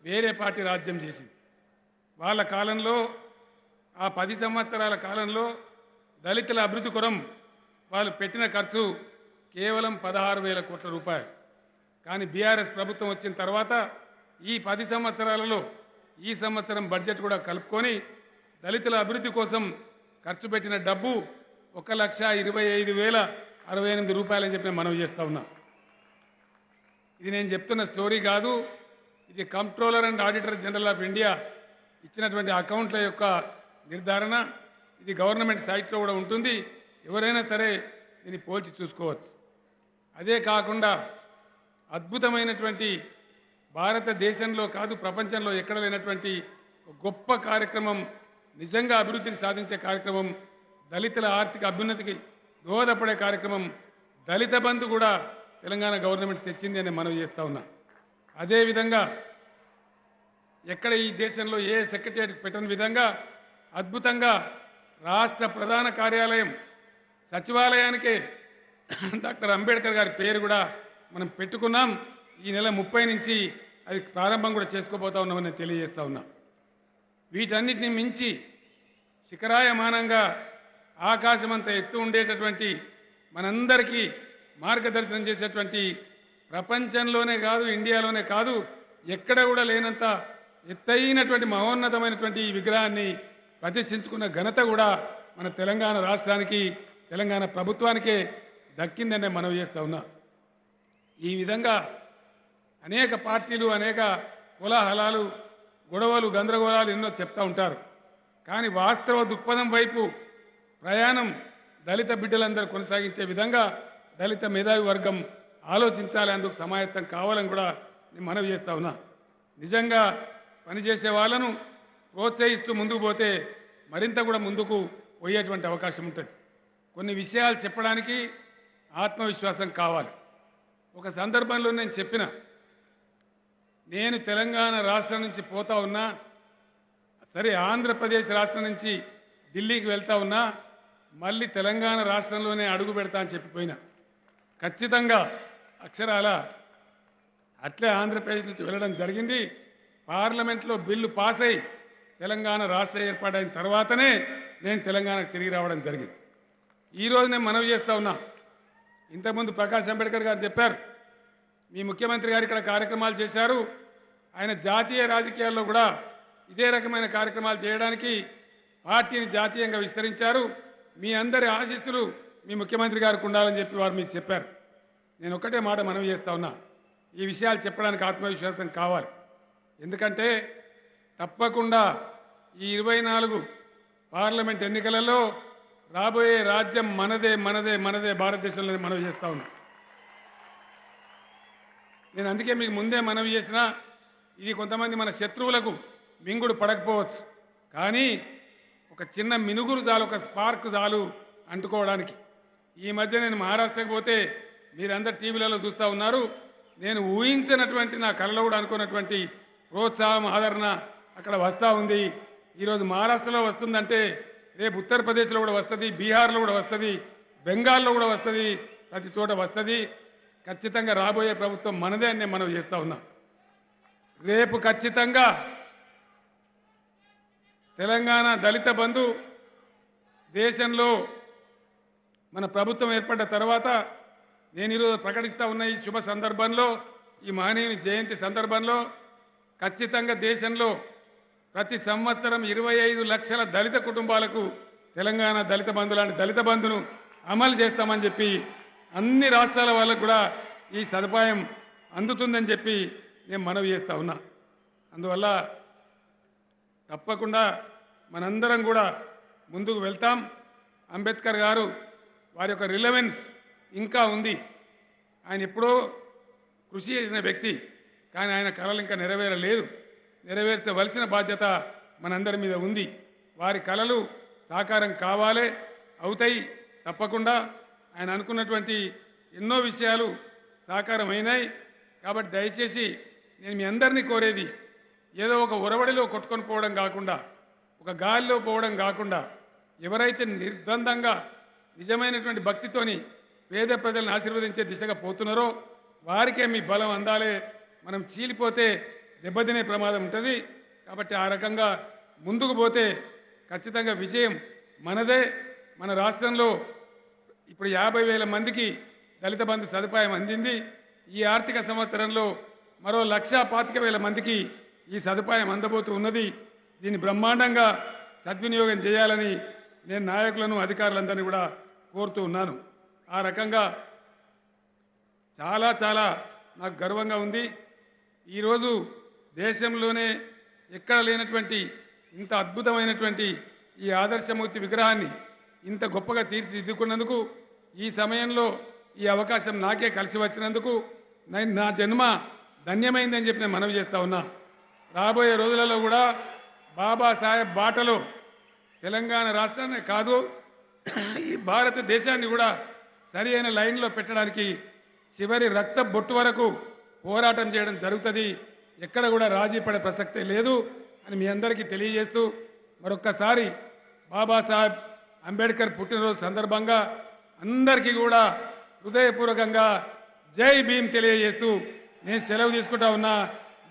వేరే పార్టీ రాజ్యం చేసింది. వాళ్ళ కాలంలో ఆ 10 సంవత్సరాల కాలంలో దళితుల అభివృద్ధి కొరం వాళ్ళు పెట్టిన ఖర్చు కేవలం 16,000 కోట్ల రూపాయలు. కానీ బీఆర్ఎస్ ప్రభుత్వం వచ్చిన తర్వాత ఈ 10 సంవత్సరాలలో ఈ సంవత్సరం బడ్జెట్ కూడా కలుపుకొని దళితుల అభివృద్ధి కోసం ఖర్చు పెట్టిన డబ్బు 1,25,068 రూపాయలని చెప్పి నేను మనవి చేస్తా ఉన్నా. ఇది నేను చెప్తున్న స్టోరీ కాదు, ఇది comptroller and auditor general of India ఇచ్చినటువంటి అకౌంట్ల యొక్క నిర్ధారణ. ఇది గవర్నమెంట్ సైట్లో కూడా ఉంటుంది, ఎవరైనా సరే దీన్ని పోల్చి చూసుకోవచ్చు. అదే కాకుండా అద్భుతమైనటువంటి భారతదేశంలో కాదు ప్రపంచంలో ఎక్కడ లేనటువంటి గొప్ప కార్యక్రమం, నిజంగా అభివృద్ధిని సాధించే కార్యక్రమం, దళితుల ఆర్థిక అభ్యున్నతికి దోహదపడే కార్యక్రమం దళిత బంధు కూడా తెలంగాణ గవర్నమెంట్ తెచ్చింది అని మనవి చేస్తా ఉన్నా. అదేవిధంగా ఎక్కడ ఈ దేశంలో ఏ సెక్రటేరియట్ పెట్టని విధంగా అద్భుతంగా రాష్ట్ర ప్రధాన కార్యాలయం సచివాలయానికే డాక్టర్ అంబేద్కర్ గారి పేరు కూడా మనం పెట్టుకున్నాం. ఈ నెల 30 నుంచి అది ప్రారంభం కూడా చేసుకోబోతా ఉన్నామని నేను తెలియజేస్తా ఉన్నా. వీటన్నిటిని మించి శిఖరాయమానంగా ఆకాశమంత ఎత్తు ఉండేటటువంటి మనందరికీ మార్గదర్శనం చేసేటువంటి ప్రపంచంలోనే కాదు ఇండియాలోనే కాదు ఎక్కడ కూడా లేనంత ఎత్తైనటువంటి మహోన్నతమైనటువంటి ఈ విగ్రహాన్ని ప్రతిష్ఠించుకున్న ఘనత కూడా మన తెలంగాణ రాష్ట్రానికి తెలంగాణ ప్రభుత్వానికే దక్కిందని మనవి చేస్తా ఉన్నా. ఈ విధంగా అనేక పార్టీలు అనేక కోలాహలాలు గొడవలు గందరగోళాలు ఎన్నో చెప్తా ఉంటారు. కానీ వాస్తవ దృక్పథం వైపు ప్రయాణం దళిత బిడ్డలందరూ కొనసాగించే విధంగా దళిత మేధావి వర్గం ఆలోచించాలి, అందుకు సమాయత్తం కావాలని కూడా నేను మనవి చేస్తా ఉన్నా. నిజంగా పనిచేసే వాళ్ళను ప్రోత్సహిస్తూ ముందుకు పోతే మరింత కూడా ముందుకు పోయేటువంటి అవకాశం ఉంటుంది. కొన్ని విషయాలు చెప్పడానికి ఆత్మవిశ్వాసం కావాలి. ఒక సందర్భంలో నేను చెప్పిన, నేను తెలంగాణ రాష్ట్రం నుంచి పోతా ఉన్నా, సరే ఆంధ్రప్రదేశ్ రాష్ట్రం నుంచి ఢిల్లీకి వెళ్తా ఉన్నా, మళ్ళీ తెలంగాణ రాష్ట్రంలోనే అడుగు పెడతా అని చెప్పిపోయినా. ఖచ్చితంగా అక్షరాల అట్లే ఆంధ్రప్రదేశ్ నుంచి వెళ్ళడం జరిగింది. పార్లమెంట్లో బిల్లు పాస్ అయి తెలంగాణ రాష్ట్ర ఏర్పాటైన తర్వాతనే నేను తెలంగాణకు తిరిగి రావడం జరిగింది. ఈరోజు నేను మనవి చేస్తా ఉన్నా, ఇంతకుముందు ప్రకాష్ అంబేద్కర్ గారు చెప్పారు, మీ ముఖ్యమంత్రి గారు ఇక్కడ కార్యక్రమాలు చేశారు, ఆయన జాతీయ రాజకీయాల్లో కూడా ఇదే రకమైన కార్యక్రమాలు చేయడానికి పార్టీని జాతీయంగా విస్తరించారు, మీ అందరి ఆశీస్సులు మీ ముఖ్యమంత్రి గారికి ఉండాలని చెప్పి వారు మీకు చెప్పారు. నేను ఒకటే మాట మనవి చేస్తా ఉన్నా, ఈ విషయాలు చెప్పడానికి ఆత్మవిశ్వాసం కావాలి. ఎందుకంటే తప్పకుండా ఈ 24 పార్లమెంట్ ఎన్నికలలో రాబోయే రాజ్యం మనదే మనదే మనదే భారతదేశంలో మనవి చేస్తా ఉన్నా. నేను అందుకే మీకు ముందే మనవి చేసినా, ఇది కొంతమంది మన శత్రువులకు మింగుడు పడకపోవచ్చు, కానీ ఒక చిన్న మినుగురు చాలు, ఒక స్పార్క్ చాలు అంటుకోవడానికి. ఈ మధ్య నేను మహారాష్ట్రకు పోతే మీరందరు టీవీలలో చూస్తూ ఉన్నారు, నేను ఊహించినటువంటి నా కళలో కూడా అనుకున్నటువంటి ప్రోత్సాహం ఆదరణ అక్కడ వస్తూ ఉంది. ఈరోజు మహారాష్ట్రలో వస్తుందంటే రేపు ఉత్తరప్రదేశ్లో కూడా వస్తుంది, బీహార్లో కూడా వస్తుంది, బెంగాల్లో కూడా వస్తుంది, ప్రతి చోట వస్తుంది. ఖచ్చితంగా రాబోయే ప్రభుత్వం మనదే అని నేను మనవి చేస్తా ఉన్నా. రేపు ఖచ్చితంగా తెలంగాణ దళిత బంధు దేశంలో మన ప్రభుత్వం ఏర్పడ్డ తర్వాత నేను ఈరోజు ప్రకటిస్తా ఉన్న ఈ శుభ సందర్భంలో, ఈ మహనీయుని జయంతి సందర్భంలో ఖచ్చితంగా దేశంలో ప్రతి సంవత్సరం 25 లక్షల దళిత కుటుంబాలకు తెలంగాణ దళిత బంధు లాంటి దళిత బంధును అమలు చేస్తామని చెప్పి అన్ని రాష్ట్రాల వాళ్ళకు కూడా ఈ సదుపాయం అందుతుందని చెప్పి నేను మనవి చేస్తా ఉన్నా. అందువల్ల తప్పకుండా మనందరం కూడా ముందుకు వెళ్తాం. అంబేద్కర్ గారు వారి యొక్క రిలవెన్స్ ఇంకా ఉంది. ఆయన ఎప్పుడో కృషి చేసిన వ్యక్తి, కానీ ఆయన కళలు ఇంకా నెరవేరలేదు. నెరవేర్చవలసిన బాధ్యత మనందరి మీద ఉంది. వారి కళలు సాకారం కావాలి, అవుతాయి తప్పకుండా. ఆయన అనుకున్నటువంటి ఎన్నో విషయాలు సాకారం అయినాయి. కాబట్టి దయచేసి నేను మీ అందరినీ కోరేది, ఏదో ఒక ఒరవడిలో కొట్టుకొని పోవడం కాకుండా, ఒక గాలిలో పోవడం కాకుండా, ఎవరైతే నిర్ద్వందంగా నిజమైనటువంటి భక్తితోని పేద ప్రజలను ఆశీర్వదించే దిశగా పోతున్నారో వారికే మీ బలం అందాలే. మనం చీలిపోతే దెబ్బతినే ప్రమాదం ఉంటుంది. కాబట్టి ఆ రకంగా ముందుకు పోతే ఖచ్చితంగా విజయం మనదే. మన రాష్ట్రంలో ఇప్పుడు 50,000 మందికి దళిత బంధు సదుపాయం అందింది. ఈ ఆర్థిక సంవత్సరంలో మరో 1,25,000 మందికి ఈ సదుపాయం అందబోతూ ఉన్నది. దీన్ని బ్రహ్మాండంగా సద్వినియోగం చేయాలని నేను నాయకులను అధికారులందరినీ కూడా కోరుతూ ఉన్నాను. ఆ రకంగా చాలా చాలా నాకు గర్వంగా ఉంది. ఈరోజు దేశంలోనే ఎక్కడ లేనటువంటి ఇంత అద్భుతమైనటువంటి ఈ ఆదర్శమూర్తి విగ్రహాన్ని ఇంత గొప్పగా తీర్చిదిద్దుకున్నందుకు, ఈ సమయంలో ఈ అవకాశం నాకే కలిసి వచ్చినందుకు నా జన్మ ధన్యమైందని చెప్పి నేను మనవి చేస్తా ఉన్నా. రాబోయే రోజులలో కూడా బాబాసాహెబ్ బాటలో తెలంగాణ రాష్ట్రాన్ని కాదు, ఈ భారతదేశాన్ని కూడా సరి అయిన లైన్లో పెట్టడానికి చివరి రక్త బొట్టు వరకు పోరాటం చేయడం జరుగుతుంది. ఎక్కడ కూడా రాజీ పడే ప్రసక్తే లేదు అని మీ అందరికీ తెలియజేస్తూ, మరొక్కసారి బాబాసాహెబ్ అంబేద్కర్ పుట్టినరోజు సందర్భంగా అందరికీ కూడా హృదయపూర్వకంగా జై భీమ్ తెలియజేస్తూ నేను సెలవు తీసుకుంటా ఉన్నా.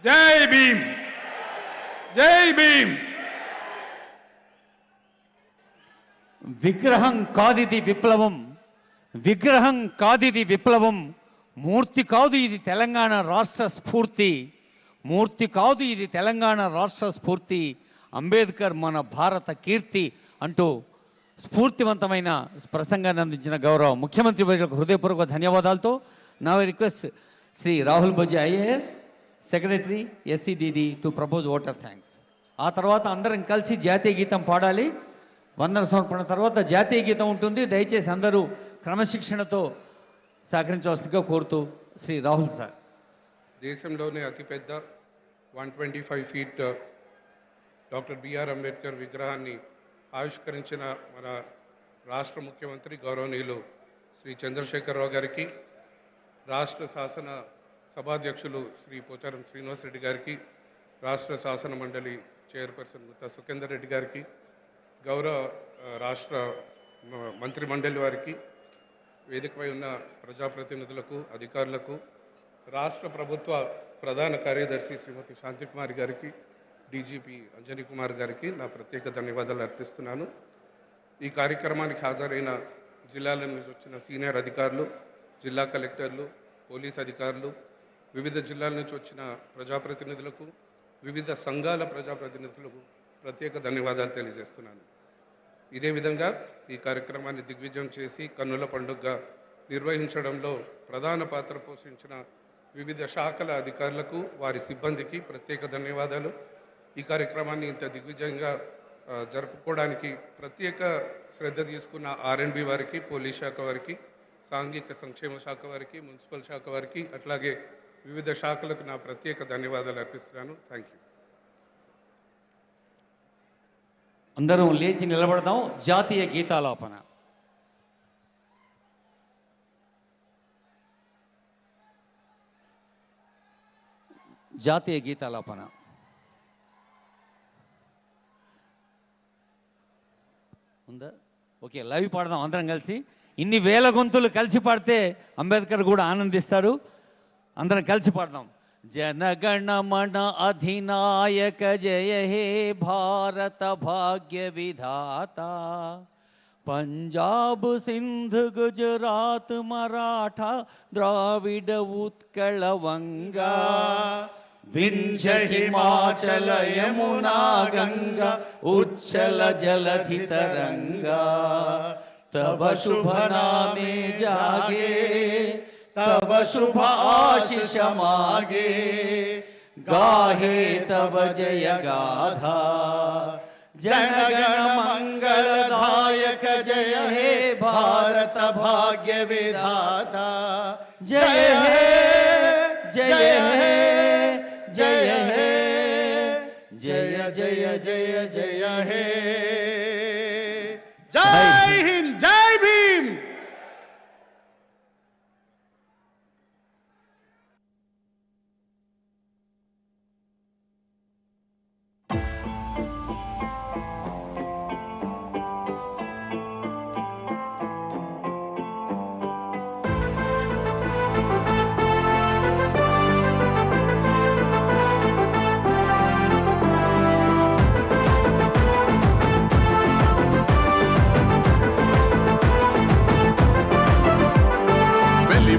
జై భీమ్, జై భీమ్. విగ్రహం కాదిది విప్లవం, విగ్రహం కాదిది విప్లవం, మూర్తి కాదు ఇది తెలంగాణ రాష్ట్ర స్ఫూర్తి, మూర్తి కాదు ఇది తెలంగాణ రాష్ట్ర స్ఫూర్తి, అంబేద్కర్ మన భారత కీర్తి అంటూ స్ఫూర్తివంతమైన ప్రసంగాన్ని అందించిన గౌరవ ముఖ్యమంత్రి వర్యులకు హృదయపూర్వక ధన్యవాదాలతో నా request Shri Rahul Bojji IAS secretary SCDD to propose vote of thanks. ఆ తర్వాత అందరం కలిసి జాతీయ గీతం పాడాలి. వందన సమర్పణ తర్వాత జాతీయ గీతం ఉంటుంది. దయచేసి అందరూ క్రమశిక్షణతో సహకరించవలసిందిగా కోరుతూ శ్రీ రాహుల్ సార్. దేశంలోనే అతిపెద్ద 125 ఫీట్ డాక్టర్ బిఆర్ అంబేద్కర్ విగ్రహాన్ని ఆవిష్కరించిన మన రాష్ట్ర ముఖ్యమంత్రి గౌరవనీయులు శ్రీ చంద్రశేఖరరావు గారికి, రాష్ట్ర శాసన సభాధ్యక్షులు శ్రీ పోచారం శ్రీనివాసరెడ్డి గారికి, రాష్ట్ర శాసన మండలి చైర్పర్సన్ ముత్తా సుఖేందర్ రెడ్డి గారికి, గౌరవ రాష్ట్ర మంత్రి మండలి వారికి, వేదికపై ఉన్న ప్రజాప్రతినిధులకు, అధికారులకు, రాష్ట్ర ప్రభుత్వ ప్రధాన కార్యదర్శి శ్రీమతి శాంతికుమారి గారికి, డీజీపీ అంజనీ కుమార్ గారికి నా ప్రత్యేక ధన్యవాదాలు అర్పిస్తున్నాను. ఈ కార్యక్రమానికి హాజరైన జిల్లాల నుంచి వచ్చిన సీనియర్ అధికారులు, జిల్లా కలెక్టర్లు, పోలీస్ అధికారులు, వివిధ జిల్లాల నుంచి వచ్చిన ప్రజాప్రతినిధులకు, వివిధ సంఘాల ప్రజాప్రతినిధులకు ప్రత్యేక ధన్యవాదాలు తెలియజేస్తున్నాను. ఇదే విధంగా ఈ కార్యక్రమాన్ని దిగ్విజయం చేసి కన్నుల పండుగగా నిర్వహించడంలో ప్రధాన పాత్ర పోషించిన వివిధ శాఖల అధికారులకు, వారి సిబ్బందికి ప్రత్యేక ధన్యవాదాలు. ఈ కార్యక్రమాన్ని ఇంత దిగ్విజయంగా జరుపుకోవడానికి ప్రత్యేక శ్రద్ధ తీసుకున్న ఆర్ఎండ్బి వారికి, పోలీస్ శాఖ వారికి, సాంఘిక సంక్షేమ శాఖ వారికి, మున్సిపల్ శాఖ వారికి, అట్లాగే వివిధ శాఖలకు నా ప్రత్యేక ధన్యవాదాలు అర్పిస్తున్నాను. Thank you. అందరం లేచి నిలబడదాం. జాతీయ గీతాలాపన. జాతీయ గీతాలాపన. ఉందా? ఓకే, లైవ్ పాడదాం అందరం కలిసి. ఇన్ని వేల గొంతులు కలిసి పాడితే అంబేద్కర్ కూడా ఆనందిస్తారు. అందరం కలిసి పాడదాం. जनगणमन अधिनायक जय हे भारत भाग्य विधाता, पंजाब सिंध गुजरात मराठा द्राविड उत्कल वंगा विंध्य हिमाचल यमुना गंगा उच्चल जलधि तरंगा तब शुभ नामे जागे तब शुभ आशीष मागे गाहे तब जय गाथा जनगण मंगलदायक जय हे भारत भाग्य विधाता जय हे जय हे जय हे जय जय जय जय हे जय हिंद जय भीम।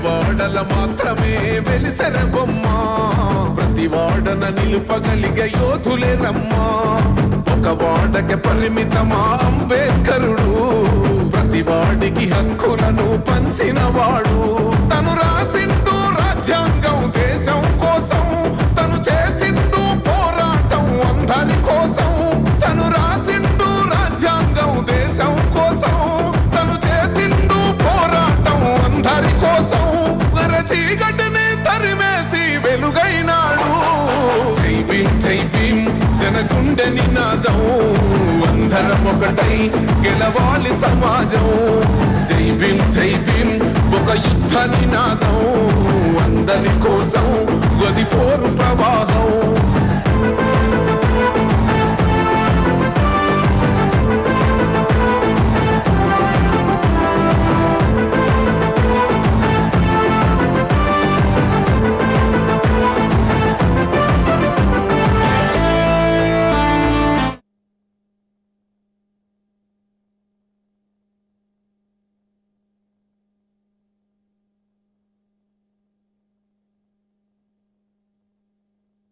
వాడల మాత్రమే వెలిసెర బొమ్మ ప్రతి వాడన నిలుపగలిగే యోధులే రమ్మా ఒక వాడకి పరిమితమా అంబేద్కరుడు ప్రతి వాడికి హక్కులను పంచిన వాడు తను రాసిండు రాజ్యాంగం దేశం కోసం తను చేసిండు పోరాటం అందరి కోసం తను రాసిండు రాజ్యాంగం దేశం కోసం తను చేసిండు పోరాటం అందరి కోసం చీకటిని తరిమేసి వెలుగైనాడు జై భీం జనగుండె నినాదం అందరం ఒకటై గెలవాలి సమాజం జై భీం ఒక యుద్ధ నినాదం అందరి